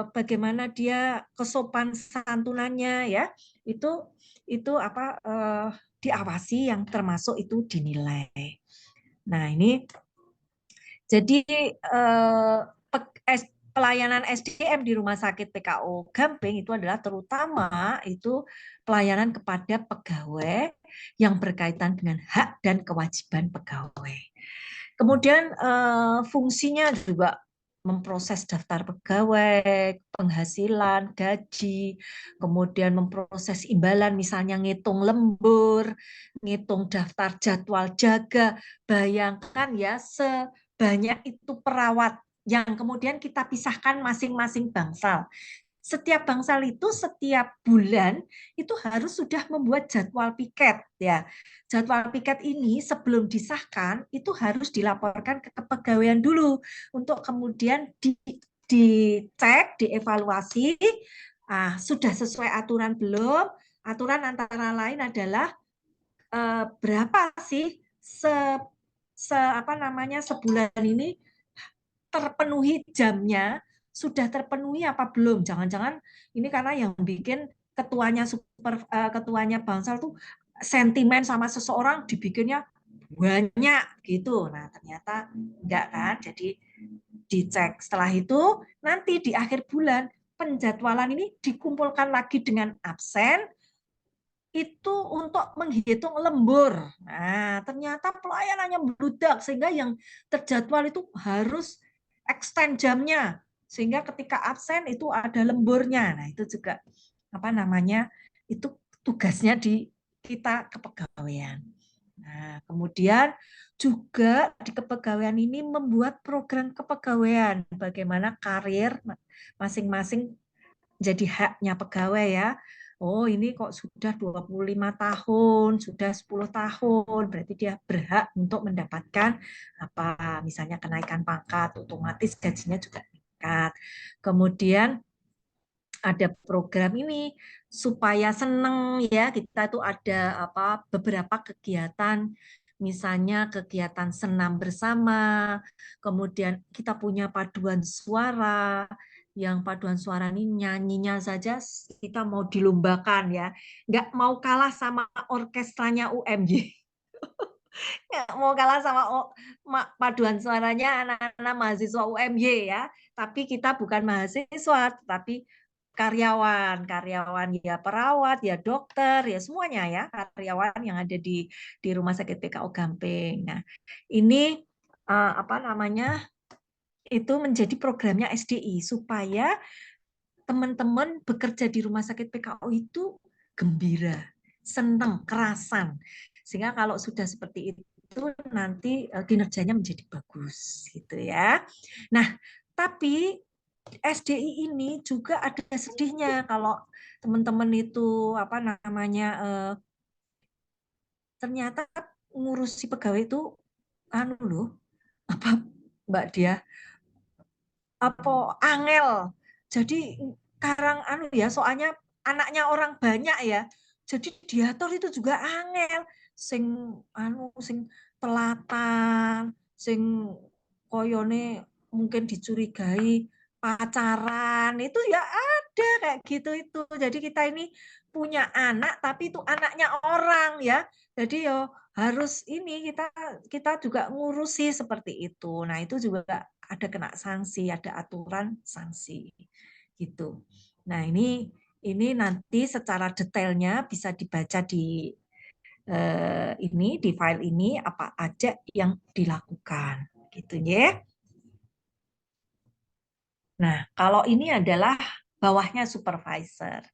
bagaimana dia kesopan santunannya ya, itu apa diawasi yang termasuk itu dinilai. Nah ini jadi pelayanan SDM di Rumah Sakit PKO Gamping itu adalah terutama itu pelayanan kepada pegawai yang berkaitan dengan hak dan kewajiban pegawai. Kemudian fungsinya juga memproses daftar pegawai, penghasilan, gaji, kemudian memproses imbalan, misalnya ngitung lembur, ngitung daftar jadwal jaga. Bayangkan ya, sebanyak itu perawat yang kemudian kita pisahkan masing-masing bangsal. Setiap bangsal itu setiap bulan itu harus sudah membuat jadwal piket ya. Jadwal piket ini sebelum disahkan itu harus dilaporkan ke kepegawaian dulu untuk kemudian dicek, dievaluasi, sudah sesuai aturan belum? Aturan antara lain adalah berapa sih sebulan ini terpenuhi jamnya, sudah terpenuhi apa belum? Jangan-jangan ini karena yang bikin ketuanya bangsal tuh sentimen sama seseorang dibikinnya banyak gitu. Nah, ternyata enggak kan. Jadi dicek. Setelah itu nanti di akhir bulan penjadwalan ini dikumpulkan lagi dengan absen itu untuk menghitung lembur. Nah, ternyata pelayanannya membludak sehingga yang terjadwal itu harus extend jamnya sehingga ketika absen itu ada lemburnya. Nah, itu juga apa namanya? Itu tugasnya di kita kepegawaian. Nah, kemudian juga di kepegawaian ini membuat program kepegawaian bagaimana karir masing-masing jadi haknya pegawai ya. Oh, ini kok sudah 25 tahun, sudah 10 tahun, berarti dia berhak untuk mendapatkan apa misalnya kenaikan pangkat, otomatis gajinya juga meningkat. Kemudian ada program ini supaya seneng ya, kita tuh ada apa beberapa kegiatan misalnya kegiatan senam bersama, kemudian kita punya paduan suara, yang paduan suara ini nyanyinya saja kita mau dilombakan ya, nggak mau kalah sama orkestranya UMY, nggak mau kalah sama paduan suaranya anak-anak mahasiswa UMY ya, tapi kita bukan mahasiswa, tapi karyawan ya perawat, ya dokter, ya semuanya ya karyawan yang ada di Rumah Sakit PKO Gamping. Nah, ini apa namanya? Itu menjadi programnya SDI supaya teman-teman bekerja di Rumah Sakit PKO itu gembira, senang, kerasan. Sehingga kalau sudah seperti itu nanti kinerjanya menjadi bagus gitu ya. Nah, tapi SDI ini juga ada sedihnya kalau teman-teman itu apa namanya ternyata ngurusi pegawai itu anu loh apa Mbak Dia apa angel. Jadi sekarang soalnya anaknya orang banyak ya. Jadi diatur itu juga angel. Sing telatan, sing koyone mungkin dicurigai pacaran, itu ya ada kayak gitu itu. Jadi kita ini punya anak tapi itu anaknya orang ya. Jadi harus ini kita juga ngurusi seperti itu. Nah, itu juga ada kena sanksi, ada aturan sanksi gitu. Nah, ini nanti secara detailnya bisa dibaca di di file ini apa aja yang dilakukan gitu ya. Nah, kalau ini adalah bawahnya supervisor.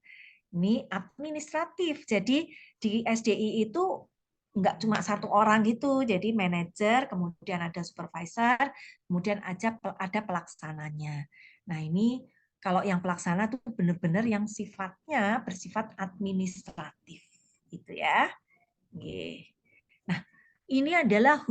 Ini administratif. Jadi di SDI itu enggak cuma satu orang gitu. Jadi manajer, kemudian ada supervisor, kemudian ada pelaksananya. Nah, ini kalau yang pelaksana itu benar-benar yang sifatnya bersifat administratif gitu ya. Nah, ini adalah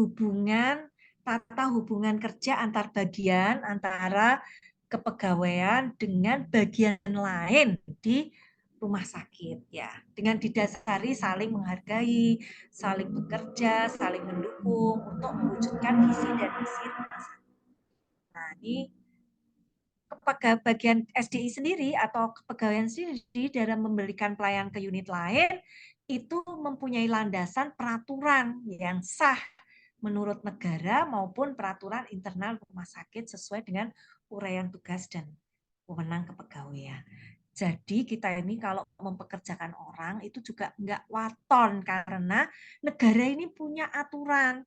tata hubungan kerja antar bagian antara kepegawaian dengan bagian lain di rumah sakit ya, dengan didasari saling menghargai, saling bekerja, saling mendukung untuk mewujudkan visi dan misi rumah sakit. Nah, ini bagian SDI sendiri atau kepegawaian sendiri dalam memberikan pelayanan ke unit lain itu mempunyai landasan peraturan yang sah menurut negara maupun peraturan internal rumah sakit sesuai dengan uraian tugas dan wewenang kepegawaian. Jadi kita ini kalau mempekerjakan orang itu juga enggak waton karena negara ini punya aturan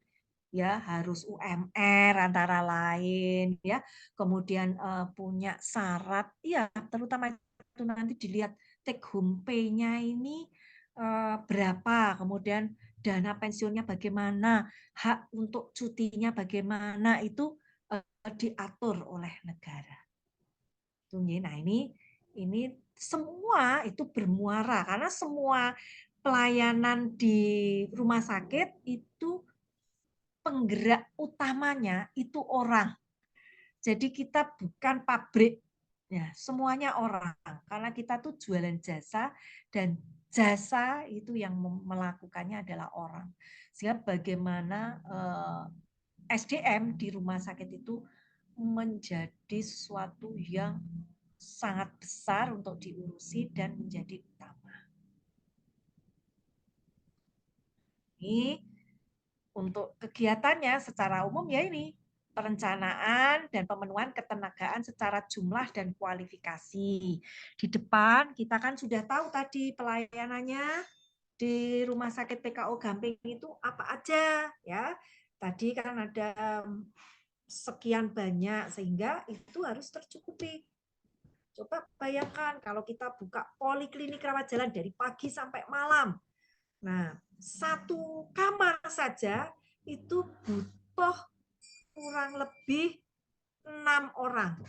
ya, harus UMR antara lain ya, kemudian punya syarat ya, terutama itu nanti dilihat take home pay-nya ini berapa, kemudian dana pensiunnya bagaimana, hak untuk cutinya bagaimana, itu diatur oleh negara. Nah, ini semua itu bermuara karena semua pelayanan di rumah sakit itu penggerak utamanya itu orang. Jadi kita bukan pabrik, ya, semuanya orang. Karena kita tuh jualan jasa dan jasa itu yang melakukannya adalah orang. Sehingga bagaimana SDM di rumah sakit itu menjadi sesuatu yang sangat besar untuk diurusi dan menjadi utama. Ini untuk kegiatannya secara umum ya ini perencanaan dan pemenuhan ketenagaan secara jumlah dan kualifikasi. Di depan kita kan sudah tahu tadi pelayanannya di Rumah Sakit PKO Gamping itu apa aja ya. Tadi kan ada sekian banyak sehingga itu harus tercukupi. Coba bayangkan kalau kita buka poliklinik rawat jalan dari pagi sampai malam. Nah, satu kamar saja itu butuh kurang lebih 6 orang.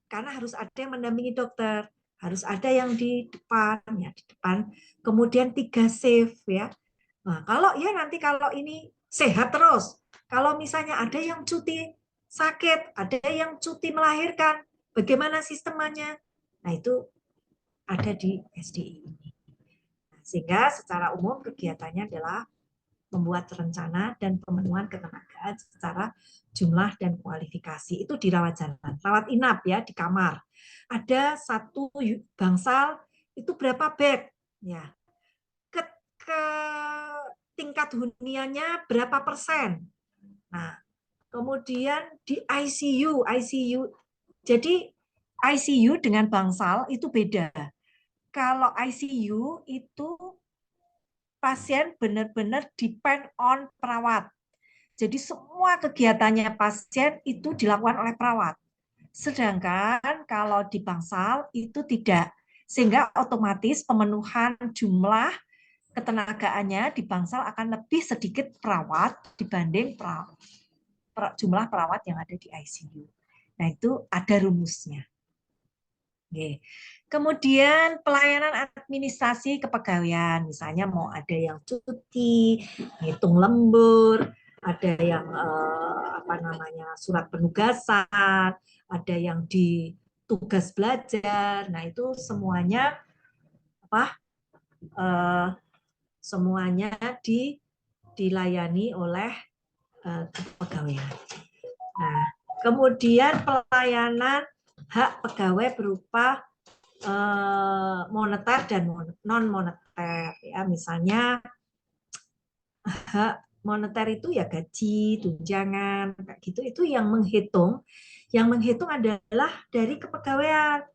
Karena harus ada yang mendampingi dokter, harus ada yang di depan, ya di depan. Kemudian 3 shift ya. Nah, kalau ini sehat terus. Kalau misalnya ada yang cuti sakit, ada yang cuti melahirkan, bagaimana sistemnya? Nah, itu ada di SDI ini. Sehingga secara umum kegiatannya adalah membuat rencana dan pemenuhan ketenagaan secara jumlah dan kualifikasi. Itu di rawat jalan. Rawat inap ya, di kamar. Ada satu bangsal, itu berapa bed? Ya. Ke tingkat huniannya berapa persen? Nah, kemudian di ICU. Jadi ICU dengan bangsal itu beda. Kalau ICU itu pasien benar-benar depend on perawat. Jadi semua kegiatannya pasien itu dilakukan oleh perawat. Sedangkan kalau di bangsal itu tidak. Sehingga otomatis pemenuhan jumlah ketenagaannya di bangsal akan lebih sedikit perawat dibanding jumlah perawat yang ada di ICU. Nah, itu ada rumusnya. Oke. Kemudian pelayanan administrasi kepegawaian, misalnya mau ada yang cuti, hitung lembur, ada yang apa namanya surat penugasan, ada yang di tugas belajar. Nah, itu semuanya apa? Semuanya dilayani oleh kepegawaian. Nah, kemudian pelayanan hak pegawai berupa moneter dan non moneter, ya. Misalnya hak moneter itu ya gaji, tunjangan, kayak gitu. Itu yang menghitung adalah dari kepegawaian.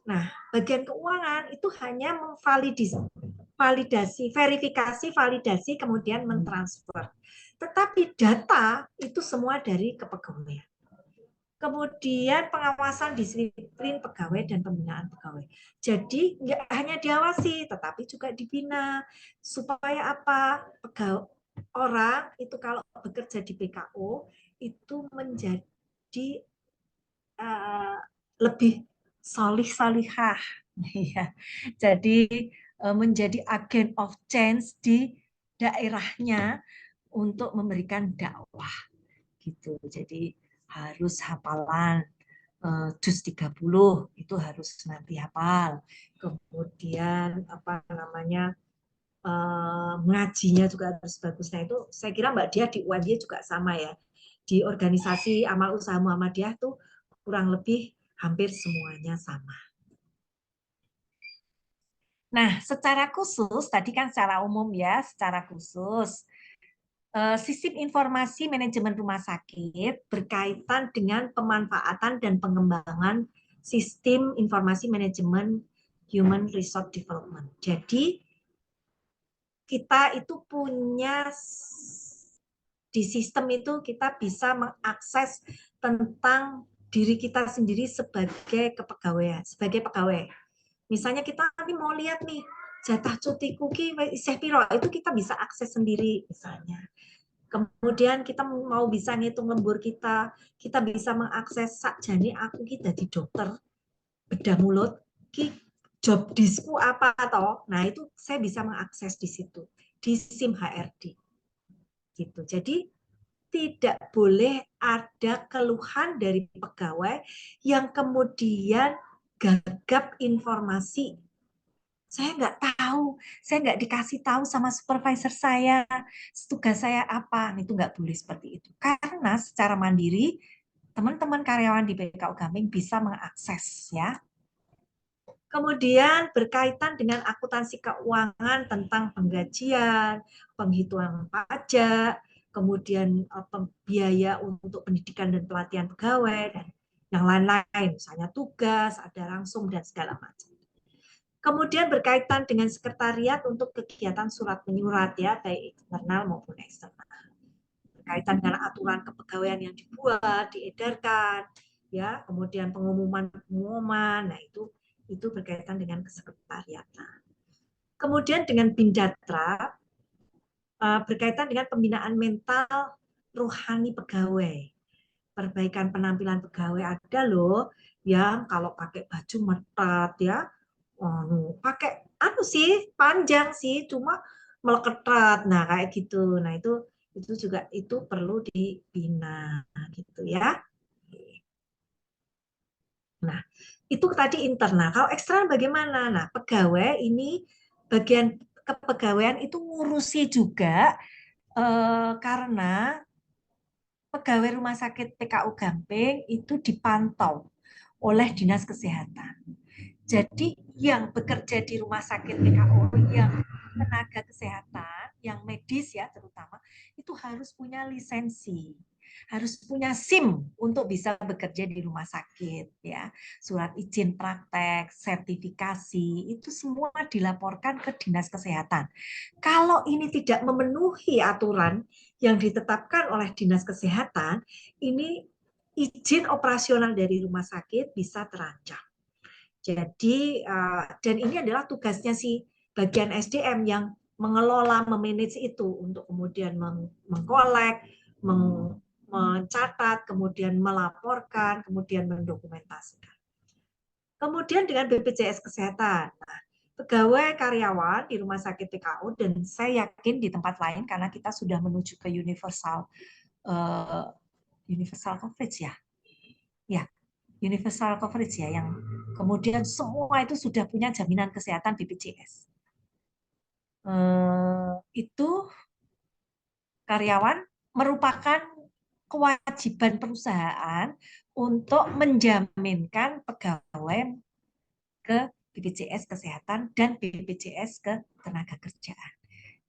Nah, bagian keuangan itu hanya verifikasi, validasi, kemudian mentransfer. Tetapi data itu semua dari kepegawaian. Kemudian pengawasan disiplin pegawai dan pembinaan pegawai. Jadi nggak hanya diawasi, tetapi juga dibina. Supaya apa? Orang itu kalau bekerja di PKO itu menjadi lebih salihah. Ya. Jadi menjadi agent of change di daerahnya untuk memberikan dakwah gitu. Jadi harus hafalan juz 30 itu harus nanti hafal. Kemudian apa namanya mengajinya juga harus bagus. Nah, itu saya kira Mbak Diah di UAD juga sama ya. Di organisasi amal usaha Muhammadiyah tuh kurang lebih hampir semuanya sama. Nah, secara khusus, tadi kan secara umum ya, secara khusus, sistem informasi manajemen rumah sakit berkaitan dengan pemanfaatan dan pengembangan sistem informasi manajemen human resource development. Jadi, kita itu punya di sistem itu kita bisa mengakses tentang diri kita sendiri sebagai kepegawaian, sebagai pegawai. Misalnya kita nanti mau lihat nih jatah cuti kuki isih piro, itu kita bisa akses sendiri misalnya. Kemudian kita mau bisa ngitung lembur kita bisa mengakses sakjane aku kita di dokter bedah mulut ki job disku apa toh. Nah, itu saya bisa mengakses di situ di SIM HRD. Gitu. Jadi tidak boleh ada keluhan dari pegawai yang kemudian gagap informasi. Saya nggak tahu, saya nggak dikasih tahu sama supervisor saya, tugas saya apa. Itu nggak boleh seperti itu. Karena secara mandiri, teman-teman karyawan di PKU Gamping bisa mengakses ya. Kemudian berkaitan dengan akuntansi keuangan tentang penggajian, penghitungan pajak, kemudian biaya untuk pendidikan dan pelatihan pegawai, dan yang lain-lain, misalnya tugas, ada langsung, dan segala macam. Kemudian berkaitan dengan sekretariat untuk kegiatan surat menyurat, ya, baik internal maupun eksternal. Berkaitan dengan aturan kepegawaian yang dibuat, diedarkan, ya, kemudian pengumuman, nah itu berkaitan dengan kesekretariatan. Kemudian dengan Bindatra berkaitan dengan pembinaan mental rohani pegawai. Perbaikan penampilan pegawai ada loh yang kalau pakai baju metat ya, pakai sih panjang sih cuma meleketat. Nah, kayak gitu. Nah, itu juga itu perlu dibina gitu ya. Nah, itu tadi internal. Kalau eksternal bagaimana? Nah, pegawai ini bagian kepegawaian itu ngurusi juga karena pegawai rumah sakit PKU Gamping itu dipantau oleh Dinas Kesehatan. Jadi yang bekerja di rumah sakit PKU yang tenaga kesehatan, yang medis ya terutama, itu harus punya lisensi, harus punya SIM untuk bisa bekerja di rumah sakit ya. Surat izin praktek, sertifikasi, itu semua dilaporkan ke Dinas Kesehatan. Kalau ini tidak memenuhi aturan yang ditetapkan oleh Dinas Kesehatan, ini izin operasional dari rumah sakit bisa terancam. Jadi, dan ini adalah tugasnya si bagian SDM yang mengelola, memanage itu untuk kemudian mengkolek, mencatat, kemudian melaporkan, kemudian mendokumentasikan. Kemudian dengan BPJS Kesehatan. Nah, pegawai karyawan di rumah sakit PKO, dan saya yakin di tempat lain karena kita sudah menuju ke universal coverage ya. Ya, universal coverage ya, yang kemudian semua itu sudah punya jaminan kesehatan BPJS. Itu karyawan merupakan kewajiban perusahaan untuk menjaminkan pegawai ke BPJS Kesehatan dan BPJS Ketenagakerjaan.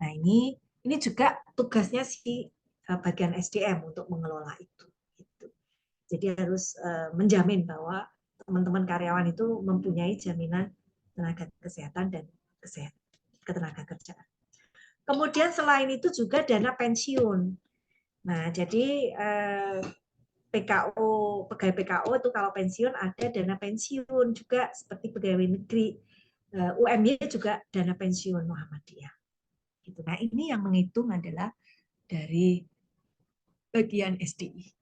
Nah, ini juga tugasnya si bagian SDM untuk mengelola itu. Gitu. Jadi harus menjamin bahwa teman-teman karyawan itu mempunyai jaminan tenaga kesehatan dan ketenagakerjaan. Kemudian selain itu juga dana pensiun. Nah, jadi PKO, pegawai PKO itu kalau pensiun ada dana pensiun juga seperti pegawai negeri. UMY juga dana pensiun Muhammadiyah. Gitu. Nah, ini yang menghitung adalah dari bagian SDI.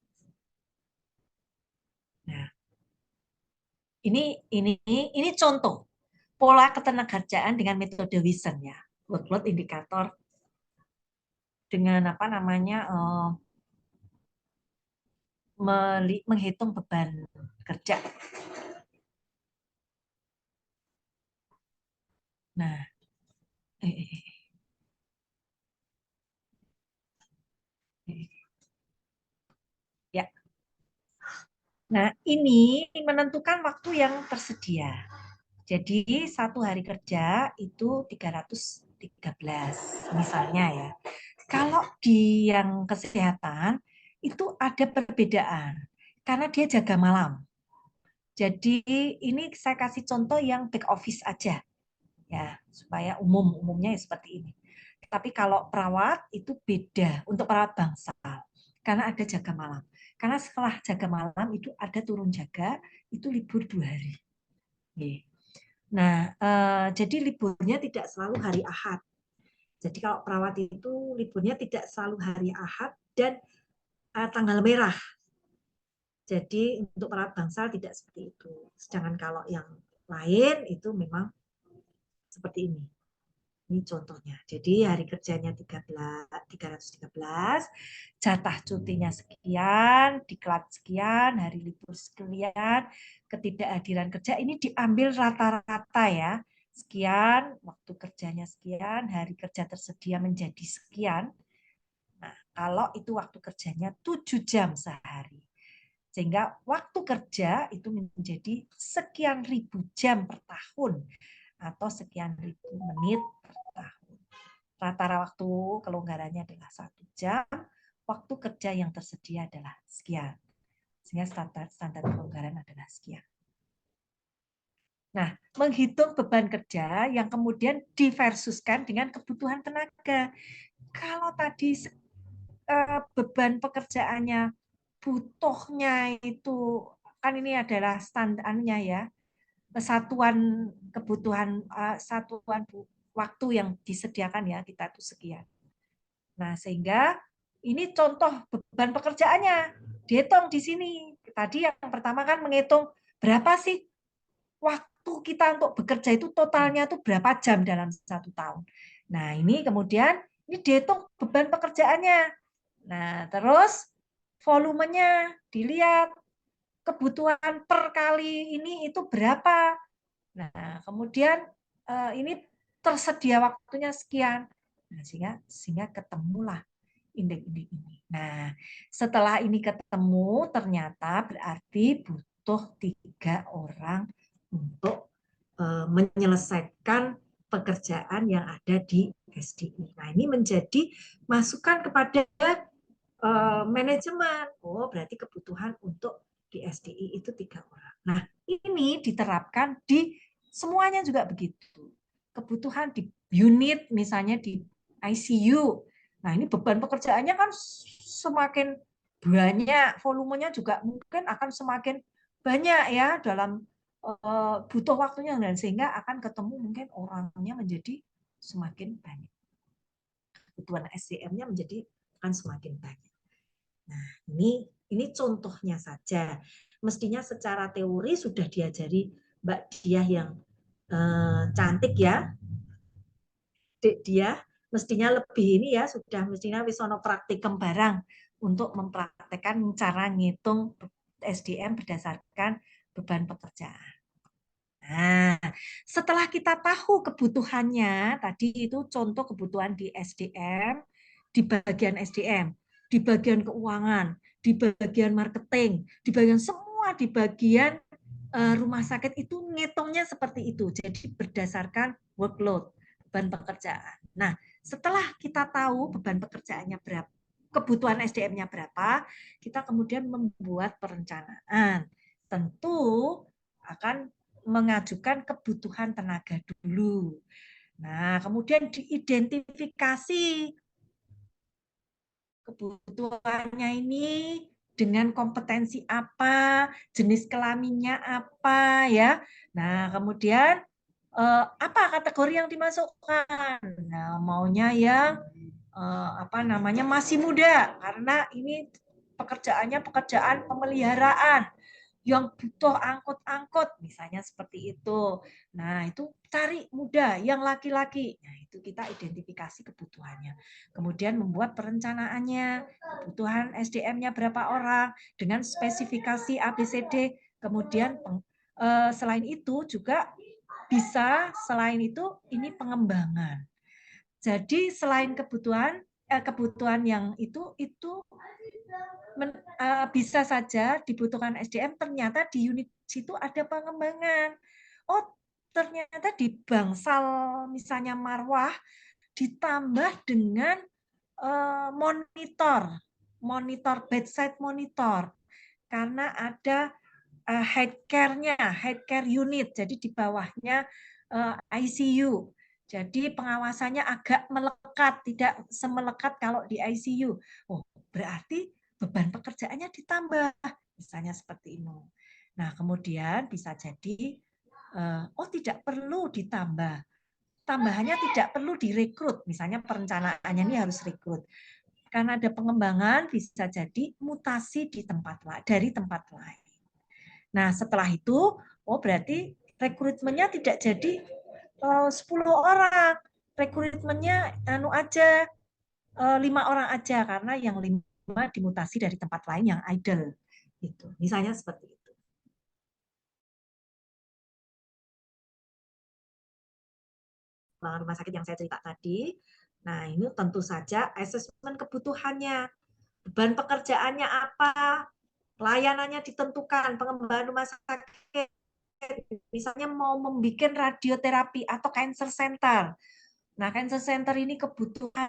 Nah, ini contoh pola ketenagakerjaan dengan metode Wilson ya, workload indikator dengan apa namanya menghitung beban kerja. Nah, ya. Nah, ini menentukan waktu yang tersedia. Jadi, 1 hari kerja itu 313, misalnya ya. Kalau di yang kesehatan, itu ada perbedaan. Karena dia jaga malam. Jadi, ini saya kasih contoh yang back office aja. Ya, supaya umumnya seperti ini. Tapi kalau perawat itu beda untuk perawat bangsal. Karena ada jaga malam. Karena setelah jaga malam itu ada turun jaga, itu libur 2 hari. Nah, jadi liburnya tidak selalu hari Ahad. Jadi kalau perawat itu liburnya tidak selalu hari Ahad dan tanggal merah. Jadi untuk perawat bangsal tidak seperti itu. Sedangkan kalau yang lain itu memang seperti ini. Ini contohnya. Jadi hari kerjanya 313, jatah cutinya sekian, diklat sekian, hari libur sekian, ketidakhadiran kerja ini diambil rata-rata ya. Sekian, waktu kerjanya sekian, hari kerja tersedia menjadi sekian. Nah, kalau itu waktu kerjanya 7 jam sehari. Sehingga waktu kerja itu menjadi sekian ribu jam per tahun atau sekian ribu menit per tahun. Rata-rata waktu kelonggarannya adalah 1 jam, waktu kerja yang tersedia adalah sekian. Sehingga standar kelonggaran adalah sekian. Nah, menghitung beban kerja yang kemudian diversuskan dengan kebutuhan tenaga. Kalau tadi beban pekerjaannya butuhnya itu kan ini adalah standarnya ya, satuan kebutuhan satuan waktu yang disediakan ya kita itu sekian. Nah, sehingga ini contoh beban pekerjaannya dihitung di sini. Tadi yang pertama kan menghitung berapa sih waktu kita untuk bekerja itu totalnya itu berapa jam dalam 1 tahun. Nah, ini kemudian ini dihitung beban pekerjaannya. Nah, terus volumenya dilihat, kebutuhan per kali ini itu berapa. Nah, kemudian ini tersedia waktunya sekian. Nah, sehingga ketemulah indeks-indeks ini. Nah, setelah ini ketemu, ternyata berarti butuh 3 orang untuk menyelesaikan pekerjaan yang ada di SDI. Nah, ini menjadi masukan kepada manajemen. Oh, berarti kebutuhan untuk di SDI itu 3 orang. Nah, ini diterapkan di semuanya juga begitu. Kebutuhan di unit, misalnya di ICU. Nah, ini beban pekerjaannya kan semakin banyak, volumenya juga mungkin akan semakin banyak ya dalam butuh waktunya, dan sehingga akan ketemu mungkin orangnya menjadi semakin banyak. Kebutuhan SDM-nya menjadi akan semakin banyak. Nah, ini contohnya saja. Mestinya secara teori sudah diajari Mbak Diah yang cantik ya, dia mestinya lebih ini ya, sudah mestinya wisono praktikum barang untuk mempraktekkan cara ngitung SDM berdasarkan beban pekerjaan. Nah, setelah kita tahu kebutuhannya, tadi itu contoh kebutuhan di SDM, di bagian SDM, di bagian keuangan, di bagian marketing, di bagian semua di bagian rumah sakit itu ngitungnya seperti itu. Jadi berdasarkan workload, beban pekerjaan. Nah, setelah kita tahu beban pekerjaannya berapa, kebutuhan SDM-nya berapa, kita kemudian membuat perencanaan. Tentu akan mengajukan kebutuhan tenaga dulu. Nah, kemudian diidentifikasi kebutuhannya ini dengan kompetensi apa, jenis kelaminnya apa ya. Nah, kemudian apa kategori yang dimasukkan? Nah, maunya yang apa namanya masih muda karena ini pekerjaannya pekerjaan pemeliharaan yang butuh angkut-angkut, misalnya seperti itu. Nah, itu cari muda yang laki-laki. Nah, itu kita identifikasi kebutuhannya. Kemudian membuat perencanaannya, kebutuhan SDM-nya berapa orang, dengan spesifikasi ABCD. Kemudian selain itu juga bisa, selain itu ini pengembangan. Jadi selain kebutuhan yang itu bisa saja dibutuhkan SDM, ternyata di unit situ ada pengembangan. Oh, ternyata di bangsal misalnya marwah ditambah dengan monitor bedside monitor, karena ada head care unit, jadi di bawahnya ICU. Jadi pengawasannya agak melekat, tidak semelekat kalau di ICU. Oh, berarti beban pekerjaannya ditambah, misalnya seperti itu. Nah, kemudian bisa jadi, oh tidak perlu ditambah. Tambahannya tidak perlu direkrut, misalnya perencanaannya ini harus rekrut. Karena ada pengembangan, bisa jadi mutasi dari tempat lain. Nah, setelah itu, oh berarti rekrutmennya tidak jadi 10 orang. Rekrutmennya 5 orang aja, karena yang 5 dimutasi dari tempat lain yang idle. Gitu. Misalnya seperti itu. Rumah sakit yang saya cerita tadi. Nah, ini tentu saja asesmen kebutuhannya. Beban pekerjaannya apa? Layanannya ditentukan, pengembangan rumah sakit. Misalnya mau membuat radioterapi atau cancer center. Nah, cancer center ini kebutuhan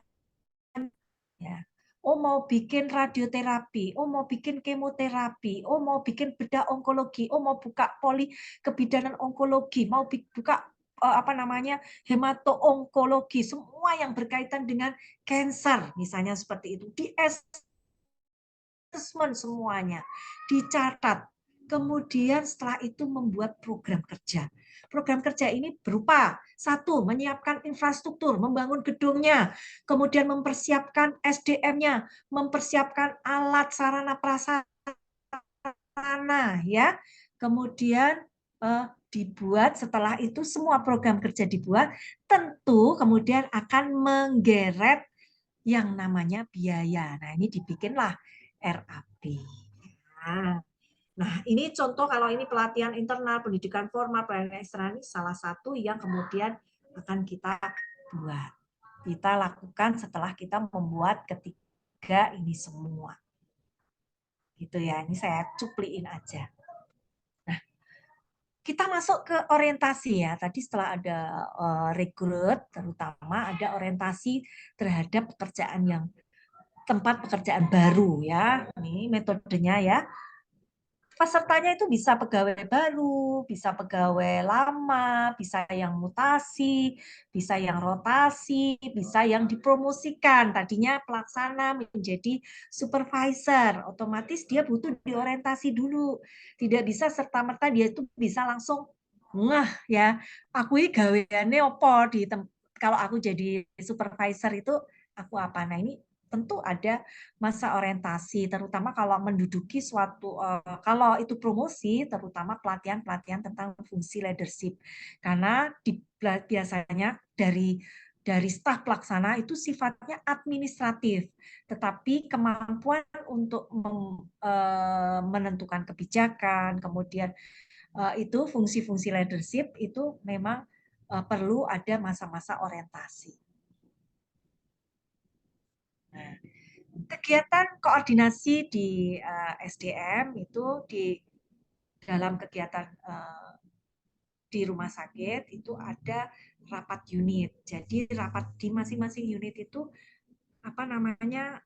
ya. Oh mau bikin radioterapi, oh mau bikin kemoterapi, oh mau bikin bedah onkologi, oh mau buka poli kebidanan onkologi, mau buka apa namanya hemato-onkologi, semua yang berkaitan dengan cancer, misalnya seperti itu. Di assessment semuanya, dicatat. Kemudian setelah itu membuat program kerja. Program kerja ini berupa 1. Menyiapkan infrastruktur, membangun gedungnya, kemudian mempersiapkan SDM-nya, mempersiapkan alat sarana prasarana, ya. Kemudian dibuat, setelah itu semua program kerja dibuat, tentu kemudian akan menggeret yang namanya biaya. Nah, ini dibikinlah RAP. Nah, ini contoh kalau ini pelatihan internal, pendidikan formal, pelatihan eksternal, ini salah satu yang kemudian akan kita buat. Kita lakukan setelah kita membuat ketiga ini semua. Gitu ya, ini saya cupliin aja. Nah, kita masuk ke orientasi ya. Tadi setelah ada rekrut, terutama ada orientasi terhadap pekerjaan yang tempat pekerjaan baru ya. Ini metodenya ya. Pesertanya itu bisa pegawai baru, bisa pegawai lama, bisa yang mutasi, bisa yang rotasi, bisa yang dipromosikan. Tadinya pelaksana menjadi supervisor, otomatis dia butuh diorientasi dulu. Tidak bisa serta-merta dia itu bisa langsung ngeh ya. Aku ini gaweane opo di kalau aku jadi supervisor itu aku apa? Nah, ini tentu ada masa orientasi, terutama kalau menduduki suatu, kalau itu promosi, terutama pelatihan-pelatihan tentang fungsi leadership. Karena biasanya dari staf pelaksana itu sifatnya administratif, tetapi kemampuan untuk menentukan kebijakan, kemudian itu fungsi-fungsi leadership itu memang perlu ada masa-masa orientasi. Nah, kegiatan koordinasi di SDM itu di dalam kegiatan di rumah sakit itu ada rapat unit. Jadi rapat di masing-masing unit itu apa namanya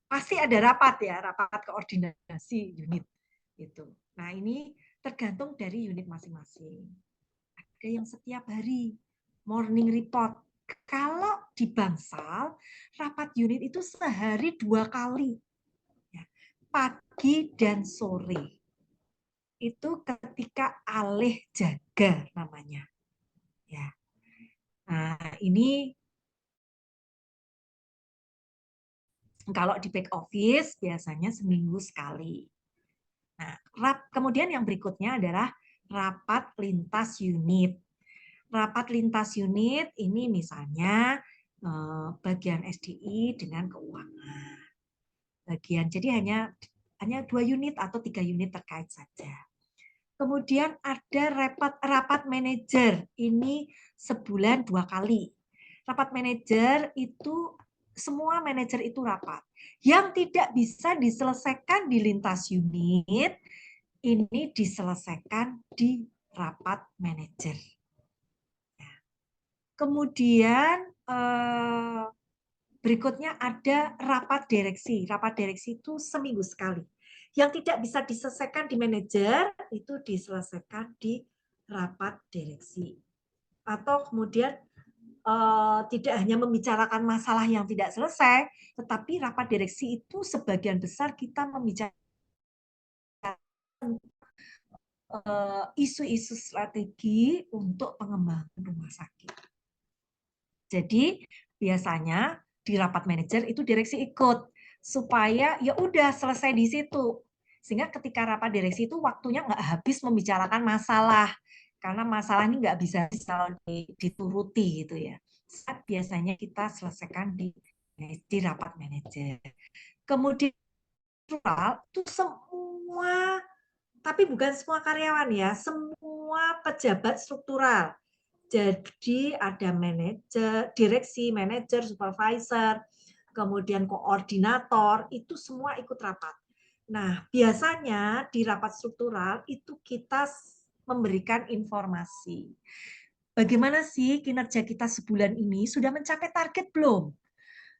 pasti ada rapat ya, rapat koordinasi unit itu. Nah, ini tergantung dari unit masing-masing. Ada yang setiap hari morning report. Kalau di Bangsal, rapat unit itu sehari 2 kali. Ya, pagi dan sore. Itu ketika alih jaga namanya. Ya. Nah, ini kalau di back office biasanya seminggu sekali. Nah, kemudian yang berikutnya adalah rapat lintas unit. Rapat lintas unit ini misalnya bagian SDI dengan keuangan. Jadi hanya 2 unit atau 3 unit terkait saja. Kemudian ada rapat manajer, ini sebulan 2 kali. Rapat manajer itu semua manajer itu rapat. Yang tidak bisa diselesaikan di lintas unit, ini diselesaikan di rapat manajer. Kemudian berikutnya ada rapat direksi. Rapat direksi itu seminggu sekali. Yang tidak bisa diselesaikan di manajer, itu diselesaikan di rapat direksi. Atau kemudian tidak hanya membicarakan masalah yang tidak selesai, tetapi rapat direksi itu sebagian besar kita membicarakan isu-isu strategi untuk pengembangan rumah sakit. Jadi biasanya di rapat manajer itu direksi ikut supaya ya udah selesai di situ. Sehingga ketika rapat direksi itu waktunya nggak habis membicarakan masalah, karena masalah ini nggak bisa dituruti gitu ya. Biasanya kita selesaikan di rapat manajer. Kemudian itu semua, tapi bukan semua karyawan ya, semua pejabat struktural. Jadi ada manajer, direksi, manajer, supervisor, kemudian koordinator, itu semua ikut rapat. Nah, biasanya di rapat struktural itu kita memberikan informasi. Bagaimana sih kinerja kita sebulan ini? Sudah mencapai target belum?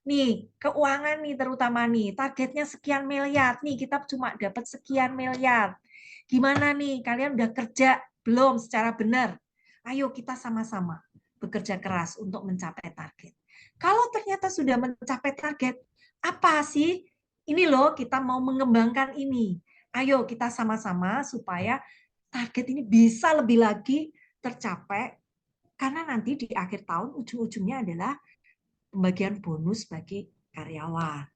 Nih, keuangan nih terutama nih, targetnya sekian miliar. Nih, kita cuma dapat sekian miliar. Gimana nih, kalian udah kerja belum secara benar? Ayo kita sama-sama bekerja keras untuk mencapai target. Kalau ternyata sudah mencapai target, apa sih? Ini loh, kita mau mengembangkan ini. Ayo kita sama-sama supaya target ini bisa lebih lagi tercapai, karena nanti di akhir tahun ujung-ujungnya adalah pembagian bonus bagi karyawan.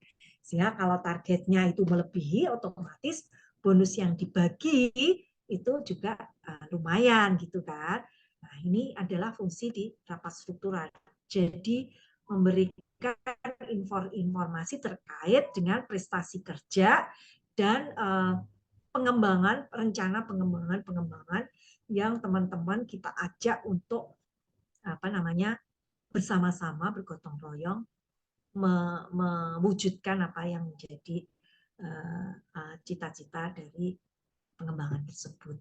Sehingga kalau targetnya itu melebihi, otomatis bonus yang dibagi itu juga lumayan gitu kan. Nah, ini adalah fungsi di rapat struktural. Jadi memberikan informasi terkait dengan prestasi kerja dan pengembangan, rencana pengembangan yang teman-teman kita ajak untuk bersama-sama bergotong royong mewujudkan apa yang menjadi cita-cita dari pengembangan tersebut.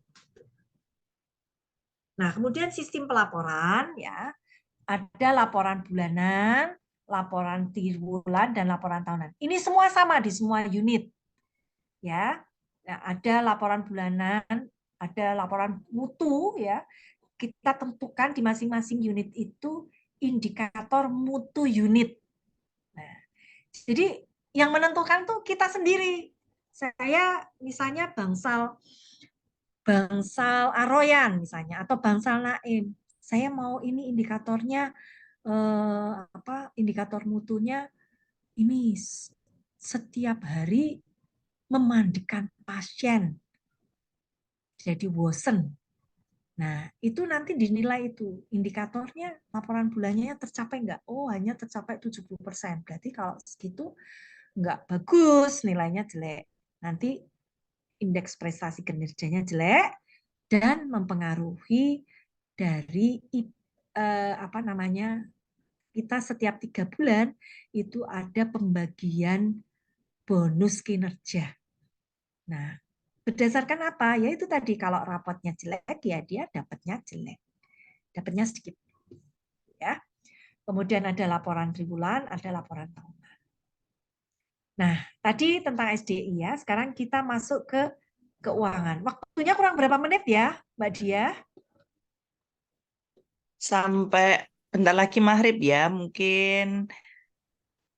Nah, kemudian sistem pelaporan ya, ada laporan bulanan, laporan triwulan dan laporan tahunan. Ini semua sama di semua unit. Ya. Nah, ada laporan bulanan, ada laporan mutu ya. Kita tentukan di masing-masing unit itu indikator mutu unit. Nah, jadi yang menentukan tuh kita sendiri. Saya misalnya Bangsal Aroyan misalnya atau Bangsal Naim. Saya mau ini indikatornya indikator mutunya ini setiap hari memandikan pasien, jadi bosen. Nah, itu nanti dinilai itu indikatornya laporan bulannya tercapai nggak? Oh, hanya tercapai 70%. Berarti kalau segitu nggak bagus, nilainya jelek. Nanti indeks prestasi kinerjanya jelek dan mempengaruhi dari apa namanya, kita setiap 3 bulan itu ada pembagian bonus kinerja. Nah, berdasarkan apa? Ya itu tadi, kalau rapotnya jelek ya dia dapatnya jelek, dapatnya sedikit. Ya. Kemudian ada laporan triwulan, ada laporan tahunan. Nah, tadi tentang SDI ya. Sekarang kita masuk ke keuangan. Waktunya kurang berapa menit ya, Mbak Dia? Sampai bentar lagi maghrib ya, mungkin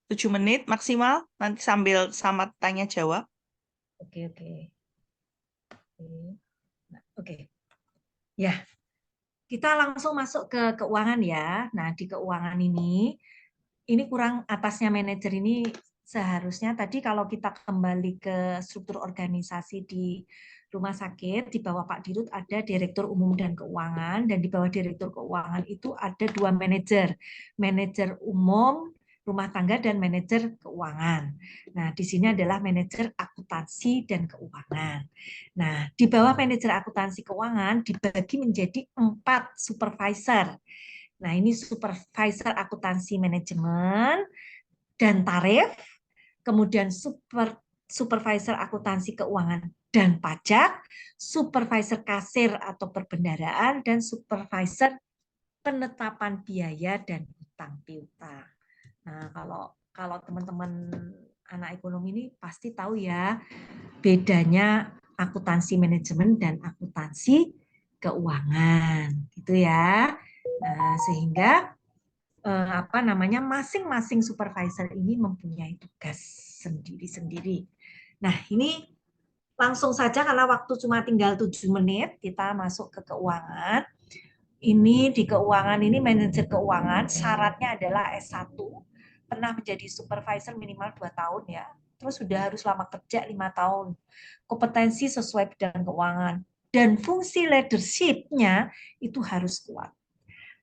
7 menit maksimal. Nanti sambil sama tanya jawab. Oke, oke. Oke. Ya, kita langsung masuk ke keuangan ya. Nah, di keuangan ini kurang atasnya manajer ini seharusnya tadi kalau kita kembali ke struktur organisasi di rumah sakit, di bawah Pak Dirut ada Direktur Umum dan Keuangan, dan di bawah Direktur Keuangan itu ada 2 manajer, manajer umum rumah tangga dan manajer keuangan. Nah, di sini adalah manajer akuntansi dan keuangan. Nah, di bawah manajer akuntansi keuangan dibagi menjadi 4 supervisor. Nah, ini supervisor akuntansi manajemen dan tarif, kemudian supervisor akuntansi keuangan dan pajak, supervisor kasir atau perbendaharaan, dan supervisor penetapan biaya dan hutang piutang. Nah, kalau teman-teman anak ekonomi ini pasti tahu ya bedanya akuntansi manajemen dan akuntansi keuangan, gitu ya. Nah, sehingga apa namanya, masing-masing supervisor ini mempunyai tugas sendiri-sendiri. Nah, ini langsung saja karena waktu cuma tinggal 7 menit, kita masuk ke keuangan. Ini di keuangan ini manajer keuangan syaratnya adalah S1, pernah menjadi supervisor minimal 2 tahun ya. Terus sudah harus lama kerja 5 tahun. Kompetensi sesuai bidang keuangan dan fungsi leadership-nya itu harus kuat.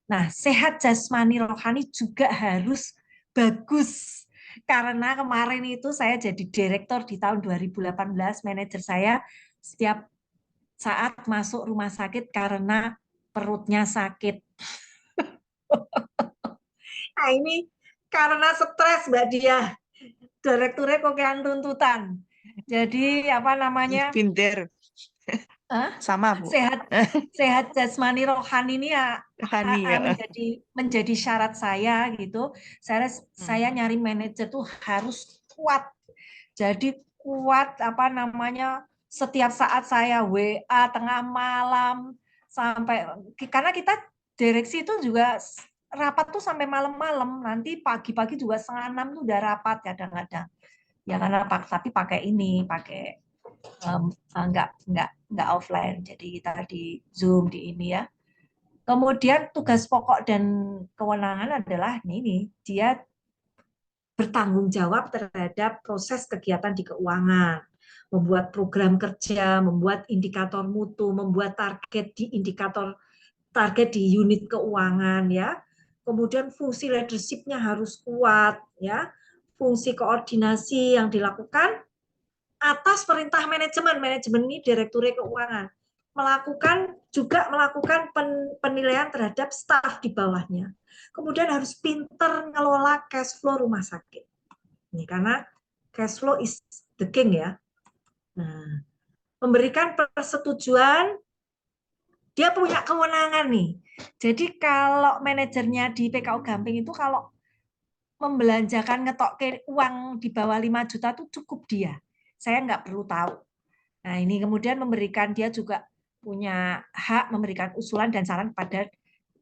Nah, sehat jasmani rohani juga harus bagus. Karena kemarin itu saya jadi direktur di tahun 2018, manajer saya setiap saat masuk rumah sakit karena perutnya sakit. Nah, ini karena stres Mbak Dia. Direkturnya kokean tuntutan. Jadi apa namanya? Pinter. Sama, Bu. sehat jasmani rohani ini ya Rohani ya. menjadi syarat saya gitu. Saya nyari manajer tuh harus kuat. Jadi kuat apa namanya, setiap saat saya WA tengah malam sampai, karena kita direksi itu juga rapat tuh sampai malam-malam, nanti pagi-pagi juga 5:30 tuh udah rapat kadang-kadang. Ya karena tapi pakai nggak offline, jadi kita di Zoom di ini ya. Kemudian tugas pokok dan kewenangan adalah ini, dia bertanggung jawab terhadap proses kegiatan di keuangan, membuat program kerja, membuat indikator mutu, membuat target di unit keuangan ya. Kemudian fungsi leadership-nya harus kuat ya. Fungsi koordinasi yang dilakukan atas perintah manajemen. Manajemen ini direktur keuangan. Melakukan penilaian terhadap staf di bawahnya. Kemudian harus pinter ngelola cash flow rumah sakit. Ini karena cash flow is the king ya. Nah, memberikan persetujuan, dia punya kewenangan nih. Jadi kalau manajernya di PKU Gamping itu kalau membelanjakan ngetok uang di bawah 5 juta itu cukup dia. Saya nggak perlu tahu. Nah, ini kemudian memberikan, dia juga punya hak memberikan usulan dan saran kepada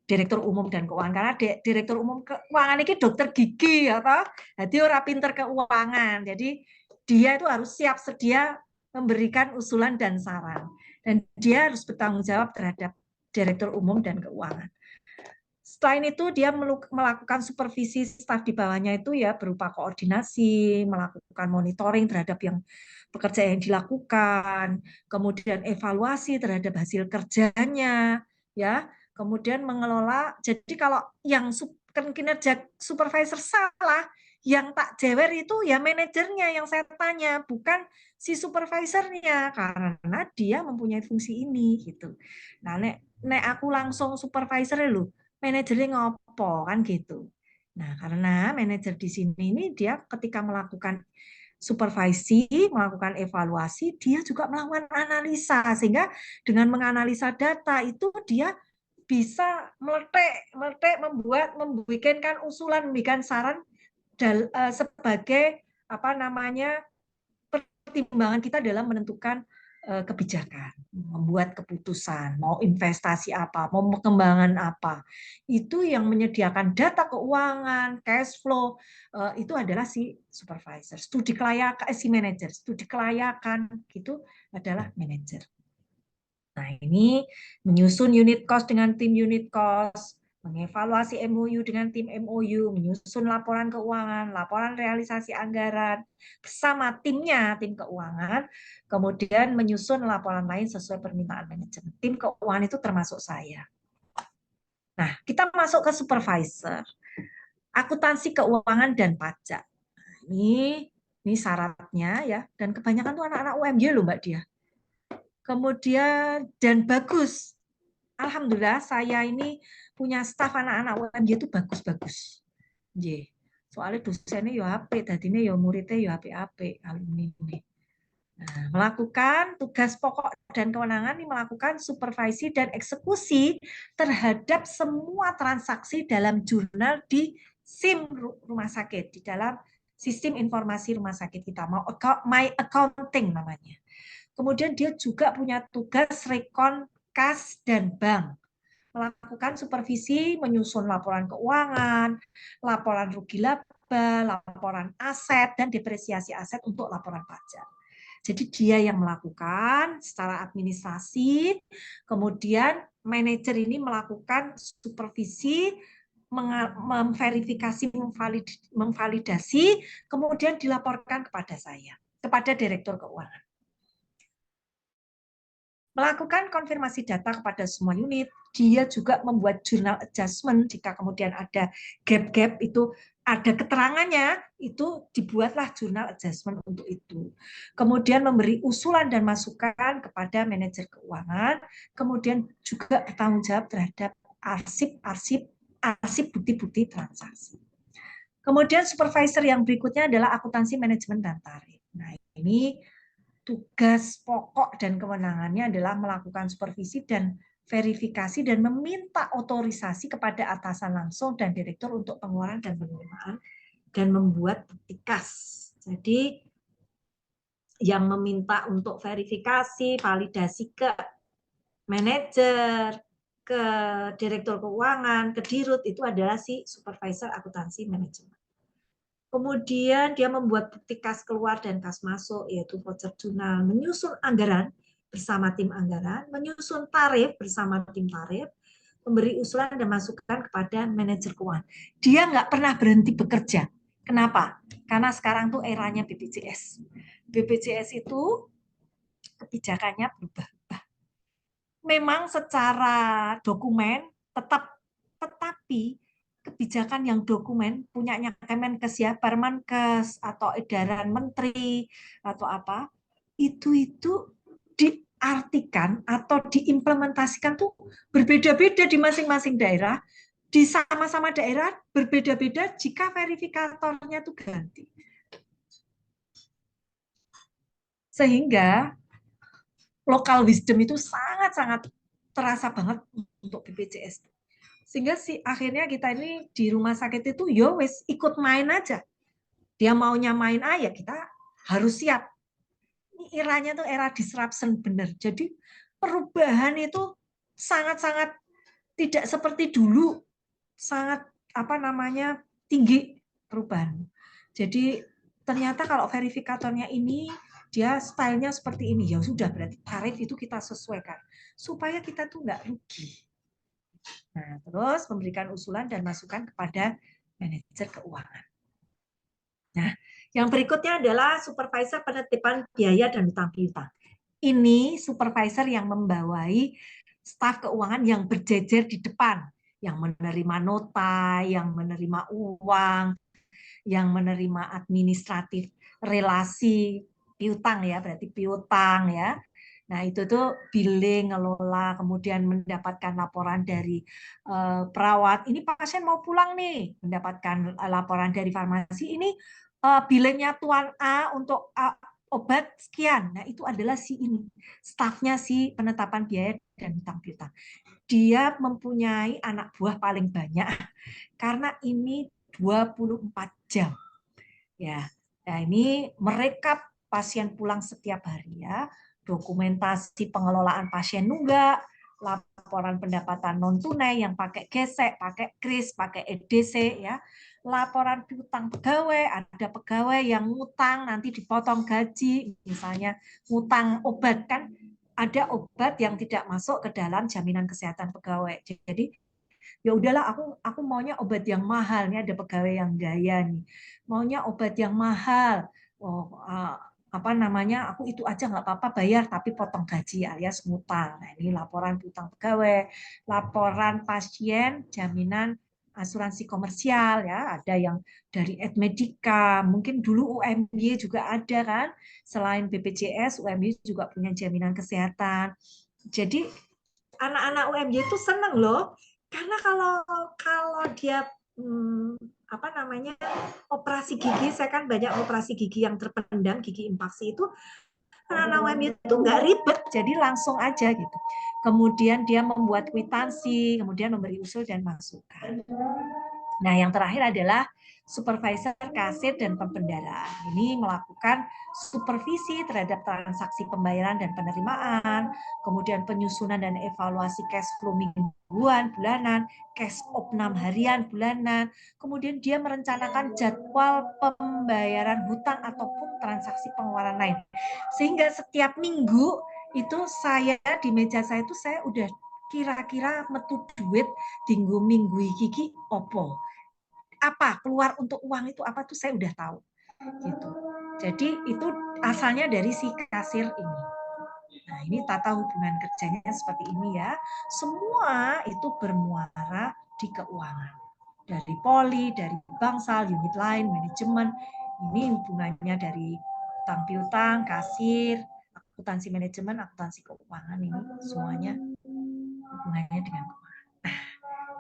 Direktur Umum dan Keuangan, karena Direktur Umum Keuangan ini dokter gigi ya toh. Jadi orang pinter keuangan. Jadi dia itu harus siap sedia memberikan usulan dan saran. Dan dia harus bertanggung jawab terhadap Direktur Umum dan Keuangan. Selain itu dia melakukan supervisi staf di bawahnya itu ya berupa koordinasi, melakukan monitoring terhadap yang pekerjaan yang dilakukan, kemudian evaluasi terhadap hasil kerjanya, ya, kemudian mengelola. Jadi kalau yang kinerja supervisor salah, yang tak jewer itu ya manajernya yang saya tanya, bukan si supervisornya, karena dia mempunyai fungsi ini gitu. Nah, nek aku langsung supervisor lu, manajernya ngopo kan gitu. Nah, karena manajer di sini ini dia ketika melakukan supervisi, melakukan evaluasi, dia juga melakukan analisa, sehingga dengan menganalisa data itu dia bisa meletek membuatkan usulan, memberikan saran sebagai apa namanya pertimbangan kita dalam menentukan kebijakan, membuat keputusan, mau investasi apa, mau pengembangan apa. Itu yang menyediakan data keuangan, cash flow, itu adalah si supervisor. Studi kelayakan, si manajer, studi kelayakan, gitu adalah manajer. Nah, ini menyusun unit cost dengan tim unit cost, mengevaluasi MOU dengan tim MOU, menyusun laporan keuangan, laporan realisasi anggaran bersama timnya, tim keuangan, kemudian menyusun laporan lain sesuai permintaan manajemen. Tim keuangan itu termasuk saya. Nah, kita masuk ke supervisor. Akuntansi keuangan dan pajak. Nah, ini syaratnya ya, dan kebanyakan tuh anak-anak UMY loh Mbak Dia. Kemudian dan bagus. Alhamdulillah saya ini punya staf anak-anak UMY itu bagus-bagus. Nggih. Soalnya dosennya ya apik, dadine ya muridnya ya apik-apik alumni ini. Nah, melakukan tugas pokok dan kewenangan ini melakukan supervisi dan eksekusi terhadap semua transaksi dalam jurnal di SIM rumah sakit, di dalam sistem informasi rumah sakit kita, My Accounting namanya. Kemudian dia juga punya tugas rekon kas dan bank. Melakukan supervisi, menyusun laporan keuangan, laporan rugi laba, laporan aset, dan depresiasi aset untuk laporan pajak. Jadi dia yang melakukan secara administrasi, kemudian manajer ini melakukan supervisi, memverifikasi, memvalidasi, kemudian dilaporkan kepada saya, kepada direktur keuangan. Melakukan konfirmasi data kepada semua unit, dia juga membuat journal adjustment jika kemudian ada gap-gap itu ada keterangannya, itu dibuatlah journal adjustment untuk itu. Kemudian memberi usulan dan masukan kepada manajer keuangan, kemudian juga bertanggung jawab terhadap arsip bukti-bukti transaksi. Kemudian supervisor yang berikutnya adalah akuntansi manajemen dan tarif. Nah, ini tugas pokok dan kewenangannya adalah melakukan supervisi dan verifikasi dan meminta otorisasi kepada atasan langsung dan direktur untuk pengeluaran dan penerimaan dan membuat bukti kas. Jadi yang meminta untuk verifikasi, validasi ke manajer, ke direktur keuangan, ke dirut itu adalah si supervisor akuntansi manajemen. Kemudian dia membuat bukti kas keluar dan kas masuk, yaitu voucher jurnal, menyusun anggaran bersama tim anggaran, menyusun tarif bersama tim tarif, memberi usulan dan masukan kepada manajer keuangan. Dia nggak pernah berhenti bekerja. Kenapa? Karena sekarang tuh eranya BPJS. BPJS itu kebijakannya berubah. Memang secara dokumen tetapi kebijakan yang dokumen punyanya Kemenkes ya, Permenkes atau edaran menteri atau apa, itu diartikan atau diimplementasikan tuh berbeda-beda di masing-masing daerah, di sama-sama daerah berbeda-beda jika verifikatornya tuh ganti. Sehingga local wisdom itu sangat-sangat terasa banget untuk BPJS. Sehingga akhirnya kita ini di rumah sakit itu yo wes ikut main aja. Dia maunya main ya kita harus siap. Ini eranya tuh era disruption bener. Jadi perubahan itu sangat-sangat tidak seperti dulu, sangat tinggi perubahan. Jadi ternyata kalau verifikatornya ini dia stylenya seperti ini, ya sudah berarti tarif itu kita sesuaikan supaya kita tuh nggak rugi. Nah, terus memberikan usulan dan masukan kepada manajer keuangan. Nah, yang berikutnya adalah supervisor penetipan biaya dan hutang piutang. Ini supervisor yang membawai staf keuangan yang berjejer di depan, yang menerima nota, yang menerima uang, yang menerima administratif relasi piutang ya, berarti piutang ya. Nah, itu tuh billing, ngelola, kemudian mendapatkan laporan dari perawat. Ini pasien mau pulang nih, mendapatkan laporan dari farmasi. Ini billingnya Tuan A untuk obat sekian. Nah, itu adalah si ini, stafnya si penetapan biaya dan hutang piutang. Dia mempunyai anak buah paling banyak karena ini 24 jam. Ya. Nah, ini merekap pasien pulang setiap hari ya, dokumentasi pengelolaan pasien nunggak, laporan pendapatan non tunai yang pakai gesek, pakai kris, pakai EDC ya, laporan piutang pegawai, ada pegawai yang ngutang nanti dipotong gaji, misalnya ngutang obat kan, ada obat yang tidak masuk ke dalam jaminan kesehatan pegawai. Jadi ya udahlah, aku maunya obat yang mahal nih, ada pegawai yang gaya nih, maunya obat yang mahal. Oh, apa namanya, aku itu aja nggak apa-apa bayar tapi potong gaji alias ngutang. Nah, ini laporan piutang pegawai, laporan pasien jaminan asuransi komersial ya, ada yang dari Edmedica, mungkin dulu UMY juga ada kan, selain BPJS UMY juga punya jaminan kesehatan. Jadi anak-anak UMY itu seneng loh, karena kalau kalau dia apa namanya, operasi gigi, saya kan banyak operasi gigi yang terpendam, gigi impaksi itu, anak-anak UMY itu nggak ribet, jadi langsung aja gitu. Kemudian dia membuat kwitansi, kemudian memberi usul dan masukan. Nah, yang terakhir adalah supervisor kasir dan pembendaraan. Ini melakukan supervisi terhadap transaksi pembayaran dan penerimaan, kemudian penyusunan dan evaluasi cash flow mingguan, bulanan, cash opnam harian, bulanan, kemudian dia merencanakan jadwal pembayaran hutang ataupun transaksi pengeluaran lain. Sehingga setiap minggu itu saya di meja saya itu saya udah kira-kira metu duit dinggo minggu iki opo, apa keluar untuk uang itu apa tuh saya udah tahu gitu. Jadi itu asalnya dari si kasir ini. Nah, ini tata hubungan kerjanya seperti ini ya. Semua itu bermuara di keuangan. Dari poli, dari bangsal, unit lain, manajemen. Ini hubungannya dari utang piutang, kasir, akuntansi manajemen, akuntansi keuangan, ini semuanya hubungannya dengan keuangan.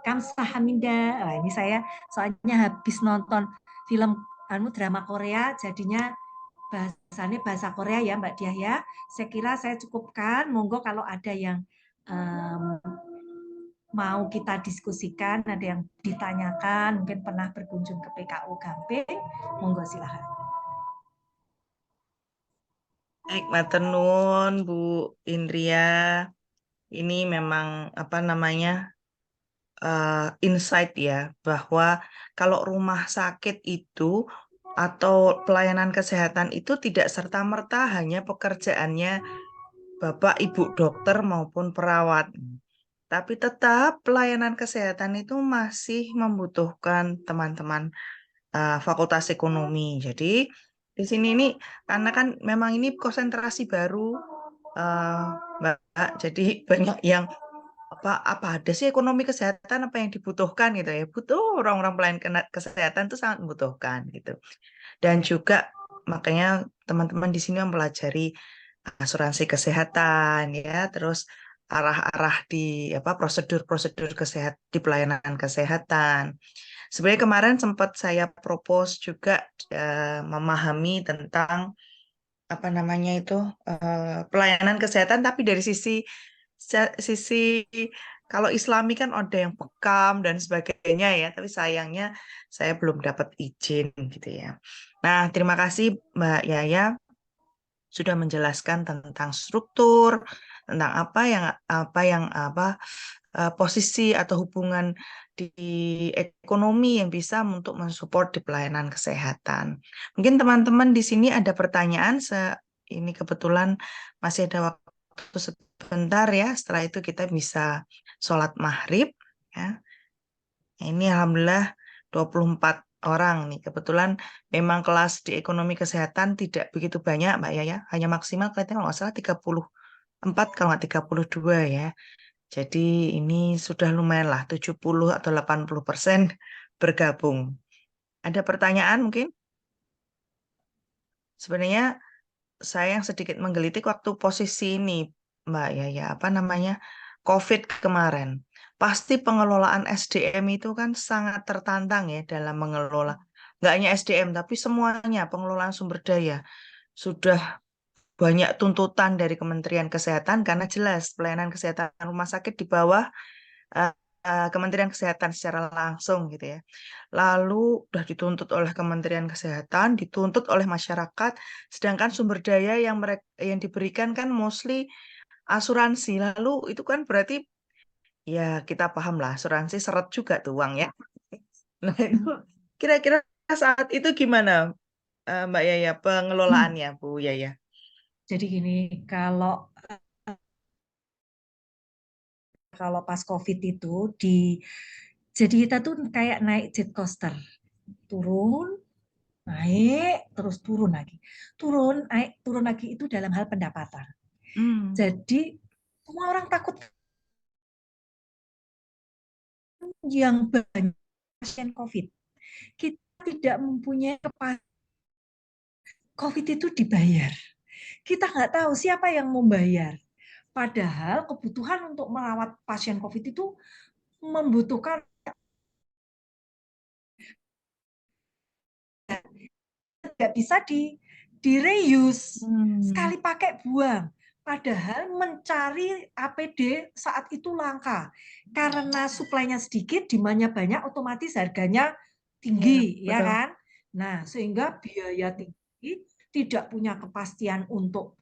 Kamsahamnida. Wah, ini saya soalnya habis nonton film drama Korea, jadinya bahasanya bahasa Korea ya Mbak Diah ya. Saya kira saya cukupkan. Monggo kalau ada yang mau kita diskusikan, ada yang ditanyakan, mungkin pernah berkunjung ke PKU Gamping, monggo silahkan. Baik, matur nuwun Bu Indria. Ini memang apa namanya, insight ya, bahwa kalau rumah sakit itu atau pelayanan kesehatan itu tidak serta-merta hanya pekerjaannya Bapak Ibu dokter maupun perawat. Tapi tetap pelayanan kesehatan itu masih membutuhkan teman-teman Fakultas Ekonomi. Jadi di sini ini karena kan memang ini konsentrasi baru, Mbak. Jadi banyak yang apa ada sih ekonomi kesehatan, apa yang dibutuhkan gitu ya. Butuh orang-orang pelayan kesehatan itu sangat membutuhkan gitu. Dan juga makanya teman-teman di sini mempelajari asuransi kesehatan ya, terus arah-arah di apa prosedur-prosedur di pelayanan kesehatan. Sebenarnya kemarin sempat saya propose juga memahami tentang apa namanya itu pelayanan kesehatan, tapi dari sisi kalau Islami kan ada yang bekam dan sebagainya ya, tapi sayangnya saya belum dapat izin gitu ya. Nah, terima kasih Mbak Yaya sudah menjelaskan tentang struktur, tentang posisi atau hubungan di ekonomi yang bisa untuk mensupport di pelayanan kesehatan. Mungkin teman-teman di sini ada pertanyaan, ini kebetulan masih ada waktu sebentar ya, setelah itu kita bisa sholat maghrib. ya. Ini alhamdulillah 24 orang nih. Kebetulan memang kelas di ekonomi kesehatan tidak begitu banyak, Mbak Yaya. Hanya maksimal kelihatannya kalau nggak salah 34 kalau nggak 32 ya. Jadi ini sudah lumayan lah 70 atau 80% bergabung. Ada pertanyaan mungkin? Sebenarnya saya yang sedikit menggelitik waktu posisi ini, Mbak Yaya, apa namanya, COVID kemarin. Pasti pengelolaan SDM itu kan sangat tertantang ya dalam mengelola. Nggak hanya SDM, tapi semuanya pengelolaan sumber daya. Sudah banyak tuntutan dari Kementerian Kesehatan karena jelas pelayanan kesehatan rumah sakit di bawah eh, Kementerian Kesehatan secara langsung gitu ya. Lalu udah dituntut oleh Kementerian Kesehatan, dituntut oleh masyarakat, sedangkan sumber daya yang mereka yang diberikan kan mostly asuransi. Lalu itu kan berarti ya kita paham lah asuransi seret juga tuh uang ya. Nah itu kira-kira saat itu gimana Mbak Yaya pengelolaannya Bu Yaya? Jadi gini, kalau kalau pas COVID itu jadi kita tuh kayak naik jet coaster, turun, naik, terus turun lagi, turun, naik, turun lagi itu dalam hal pendapatan. Hmm. Jadi semua orang takut yang banyak pasien COVID. Kita tidak mempunyai kepastian COVID itu dibayar. Kita nggak tahu siapa yang membayar. Padahal kebutuhan untuk merawat pasien COVID itu membutuhkan nggak bisa di reuse, sekali pakai buang. Padahal mencari APD saat itu langka karena suplainya sedikit, demandnya banyak, otomatis harganya tinggi, Ya, ya betul. kan? Nah, sehingga biaya tinggi, tidak punya kepastian untuk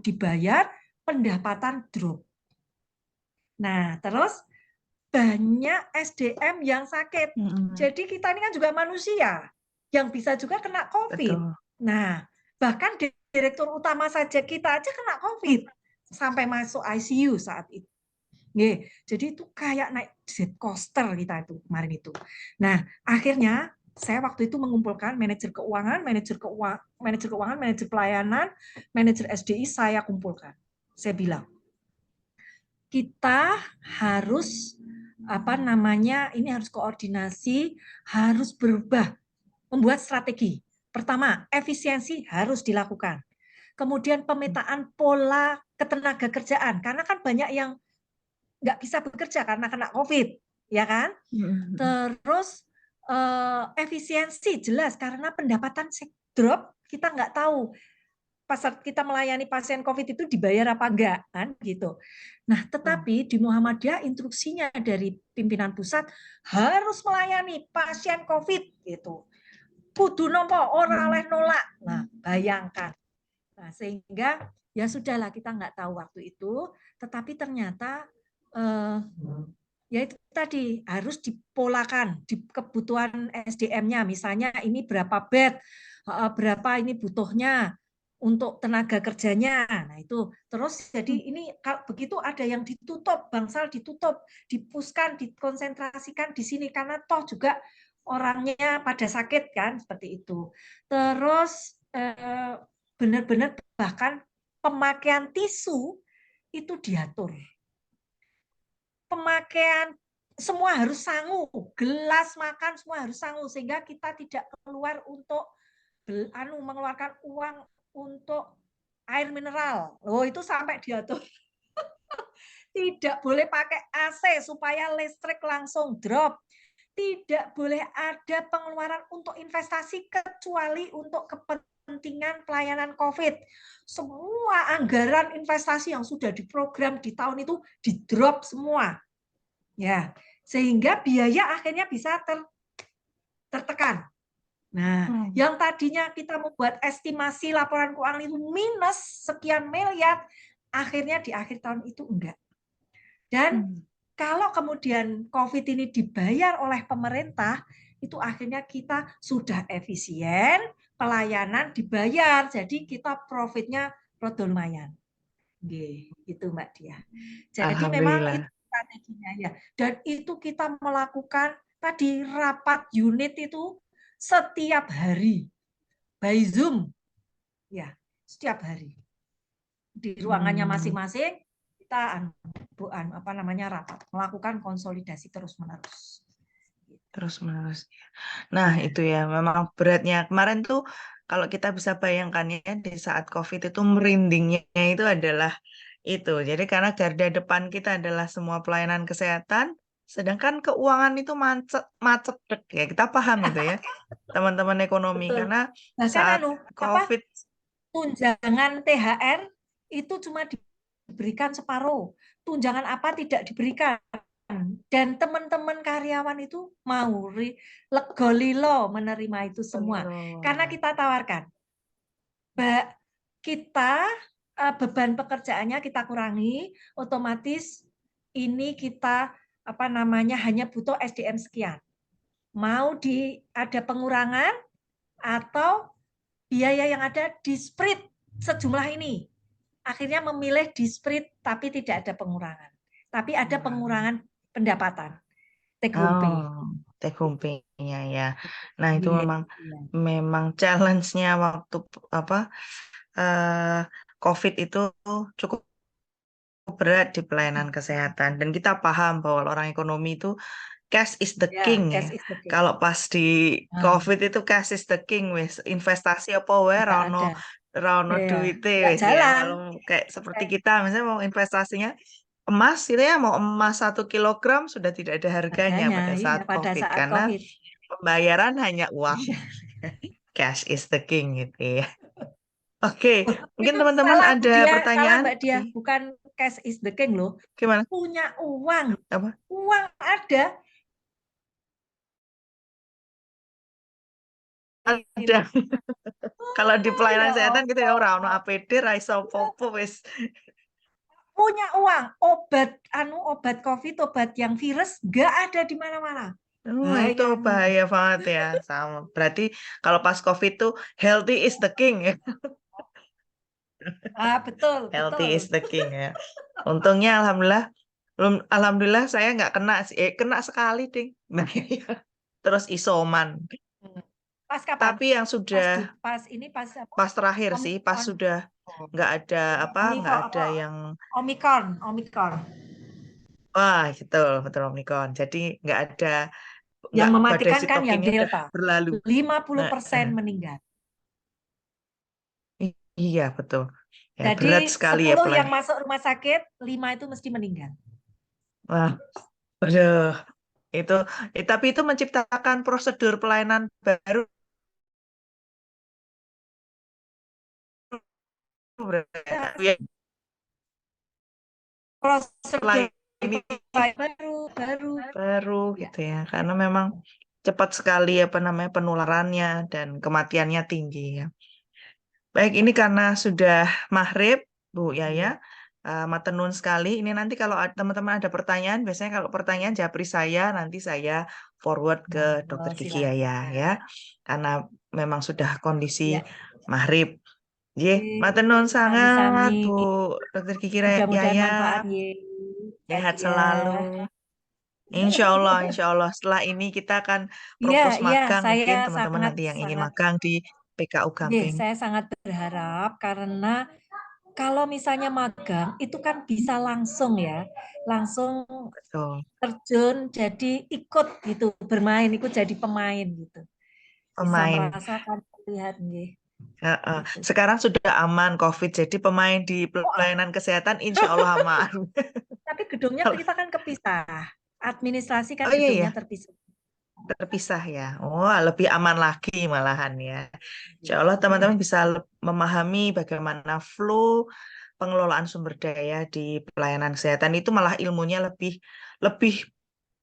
dibayar, pendapatan drop. Nah, terus banyak SDM yang sakit. Mm-mm. Jadi kita ini kan juga manusia yang bisa juga kena COVID. Betul. Nah, bahkan direktur utama saja kita aja kena COVID sampai masuk ICU saat itu. Nih, jadi itu kayak naik jet coaster kita itu kemarin itu. Nah, akhirnya saya waktu itu mengumpulkan manajer keuangan, manajer pelayanan, manajer SDI saya kumpulkan. Saya bilang, kita harus ini harus koordinasi, harus berubah, membuat strategi. Pertama, efisiensi harus dilakukan. Kemudian pemetaan pola ketenaga kerjaan, karena kan banyak yang nggak bisa bekerja karena kena COVID, ya kan? Terus efisiensi jelas karena pendapatan drop, kita nggak tahu pasar kita melayani pasien COVID itu dibayar apa enggak kan gitu. Nah, tetapi di Muhammadiyah instruksinya dari pimpinan pusat harus melayani pasien COVID gitu. Kudu nompo ora oleh nolak. Nah, bayangkan. Nah, sehingga ya sudahlah kita nggak tahu waktu itu, tetapi ternyata ya itu tadi harus dipolakan di kebutuhan SDM-nya. Misalnya ini berapa bed, berapa ini butuhnya untuk tenaga kerjanya. Nah, itu terus jadi ini begitu ada yang ditutup, bangsal ditutup, dipuskan, dikonsentrasikan di sini karena toh juga orangnya pada sakit kan seperti itu. Terus benar-benar bahkan pemakaian tisu itu diatur. Pemakaian semua harus sangu, gelas makan semua harus sangu sehingga kita tidak keluar untuk mengeluarkan uang untuk air mineral. Oh, itu sampai diatur. Tidak boleh pakai AC supaya listrik langsung drop. Tidak boleh ada pengeluaran untuk investasi kecuali untuk kepentingan pelayanan COVID. Semua anggaran investasi yang sudah diprogram di tahun itu di-drop semua. Ya, sehingga biaya akhirnya bisa tertekan. Nah, yang tadinya kita membuat estimasi laporan keuangan itu minus sekian miliar, akhirnya di akhir tahun itu enggak. Dan kalau kemudian COVID ini dibayar oleh pemerintah, itu akhirnya kita sudah efisien, pelayanan dibayar, jadi kita profitnya lumayan. Gitu Mbak Dia. Jadi memang Alhamdulillah. itu strateginya ya. Dan itu kita melakukan tadi rapat unit itu setiap hari by Zoom. Ya, setiap hari. Di ruangannya masing-masing kita rapat, melakukan konsolidasi terus-menerus. Terus-menerus. Nah, itu ya, memang beratnya. Kemarin tuh kalau kita bisa bayangkan ya, di saat COVID itu merindingnya itu adalah itu. Jadi karena garda depan kita adalah semua pelayanan kesehatan, sedangkan keuangan itu macet ya. Kita paham itu ya, teman-teman ekonomi. Betul. Karena Bahkan saat COVID, tunjangan THR itu cuma diberikan separuh. Tunjangan apa tidak diberikan. Dan teman-teman karyawan itu mau legolilo menerima itu semua. Karena kita tawarkan, kita beban pekerjaannya kita kurangi, otomatis ini kita hanya butuh SDM sekian. Mau ada pengurangan atau biaya yang ada di split sejumlah ini. Akhirnya memilih di split tapi tidak ada pengurangan. Tapi ada pengurangan pendapatan. Take home pay. Take home pay-nya ya. Nah, itu memang challenge-nya waktu COVID itu cukup berat di pelayanan kesehatan. Dan kita paham bahwa orang ekonomi itu cash is the king ya. Kalau pas di COVID itu cash is the king, wes investasi apa wae rano duite wes ya. Kalau kayak seperti kita misalnya mau investasinya emas itu ya, mau emas 1 kilogram sudah tidak ada harganya pada saat COVID karena pembayaran hanya uang. Cash is the king gitu ya. Oke, mungkin teman-teman ada pertanyaan? Mbak Dia, bukan cash is the king loh. Gimana? Punya uang. Apa? Uang ada. Ada. Kalau di pelayanan kesehatan gitu ya, ora ono APD, ra iso apa-apa wis. Punya uang, obat COVID, obat yang virus nggak ada di mana-mana. Itu bahaya banget ya, sama. Berarti kalau pas COVID tuh healthy is the king ya. Betul. Healthy is the king ya. Untungnya alhamdulillah saya nggak kena sih. Kena sekali ding. Nah, terus isoman. Pas kapan? Tapi yang sudah pas terakhir sih, pas sudah nggak ada nggak ada yang Omicron. Wah, betul Omicron. Jadi nggak ada yang mematikan badai kan yang sitokinnya Delta. berlalu. 50% meninggal. Iya, betul. Ya, jadi berat sekali 10 ya yang masuk rumah sakit, 5 itu mesti meninggal. Wah, aduh. Tapi itu menciptakan prosedur pelayanan baru. Prosedur ini baru gitu ya, karena memang cepat sekali penularannya dan kematiannya tinggi ya. Baik, ini karena sudah maghrib, Bu Yaya, matenun sekali. Ini nanti kalau teman-teman ada pertanyaan, biasanya kalau pertanyaan japri saya, nanti saya forward ke Dokter Kiki Yaya ya, karena memang sudah kondisi maghrib. Matenun sangat Bu Dokter Kiki Yaya. Mudah-mudahan manfaat Sehat selalu. Insya Allah. Setelah ini kita akan propose magang, mungkin teman-teman nanti yang ingin magang di PKU Gamping. Saya sangat berharap karena kalau misalnya magang itu kan bisa langsung terjun jadi ikut gitu, bermain, ikut jadi pemain gitu. Bisa merasakan lihat Sekarang sudah aman COVID, jadi pemain di pelayanan kesehatan insya Allah aman. Tapi gedungnya kita kan kepisah, administrasi kan gedungnya terpisah ya. Lebih aman lagi malahan ya. Insya Allah teman-teman bisa memahami bagaimana flow pengelolaan sumber daya di pelayanan kesehatan itu, malah ilmunya lebih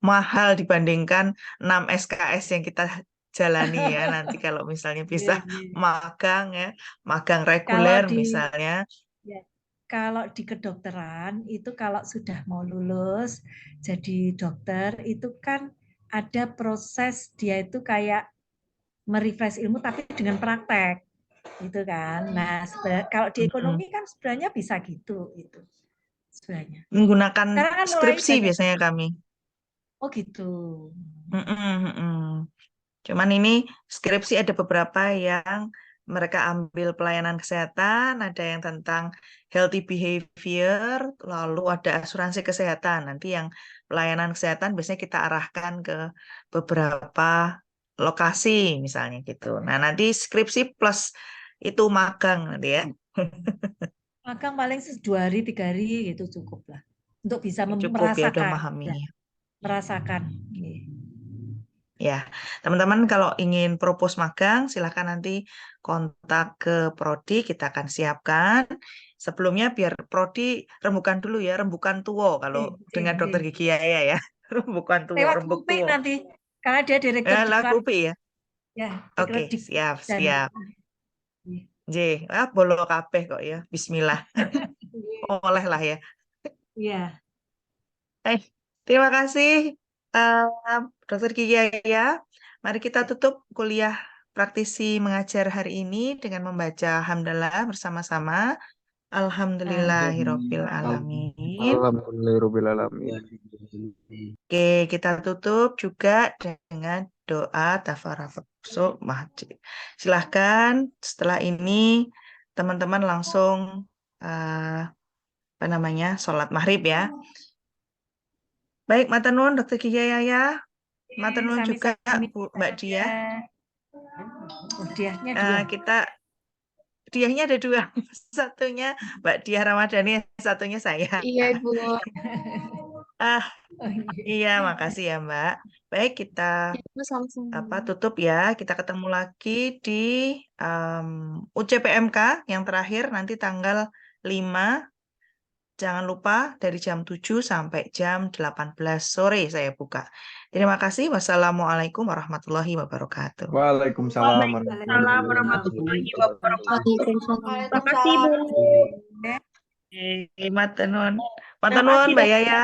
mahal dibandingkan 6 SKS yang kita jalani ya. Nanti kalau misalnya bisa magang ya, magang reguler misalnya. Kalau di kedokteran itu kalau sudah mau lulus jadi dokter itu kan ada proses dia itu kayak merefresh ilmu tapi dengan praktek gitu kan. Nah, kalau di ekonomi kan sebenarnya bisa gitu. sebenarnya. Menggunakan Sekarang kan mulai skripsi banyak. biasanya kami. Oh gitu. Cuman ini skripsi ada beberapa yang mereka ambil pelayanan kesehatan, ada yang tentang healthy behavior, lalu ada asuransi kesehatan. Nanti yang pelayanan kesehatan biasanya kita arahkan ke beberapa lokasi misalnya gitu. Nah, nanti skripsi plus itu magang nanti ya. Magang paling 2 hari 3 hari gitu cukup lah untuk bisa Cukup ya udah merasakan, memahami. ya, merasakan. Ya, teman-teman kalau ingin propose magang, silahkan nanti kontak ke Prodi, kita akan siapkan. Sebelumnya biar Prodi rembukan dulu ya, rembukan tuo kalau dengan dokter gigi ya. Rembukan tuo, Lewat rembuk UPI tuo. nanti, karena dia direktur Lagu diklat, UPI ya. ya, Oke, direktur siap, dan siap. J, bolo kabeh kok ya. Bismillah. Oleh lah ya. Iya. Terima kasih, Dokter Gigi ya. Mari kita tutup kuliah praktisi mengajar hari ini dengan membaca hamdalah bersama-sama. Alhamdulillahirabbil alamin. Alhamdulillahirobbilalamin. Oke, kita tutup juga dengan doa tafarruq masjid. Silahkan setelah ini teman-teman langsung sholat maghrib ya. Baik, matur nuwun Dokter Gigi ya. Matur nuwun juga Bu Mbak Dia. Diahnya 2. Kita Diahnya ada 2. Satunya Mbak Diah Ramadhani, satunya saya. Iya, Ibu. Iya, makasih ya Mbak. Baik, kita Ibu sama-sama. tutup ya. Kita ketemu lagi di UCPMK yang terakhir nanti tanggal 5. Jangan lupa dari jam 7 sampai jam 18 sore saya buka. Terima kasih. Wassalamualaikum warahmatullahi wabarakatuh. Waalaikumsalam Waalaikumsalam warahmatullahi wabarakatuh. Waalaikumsalam. Terima kasih, Bu. Matur nuwun. Matur nuwun Mbak Yaya.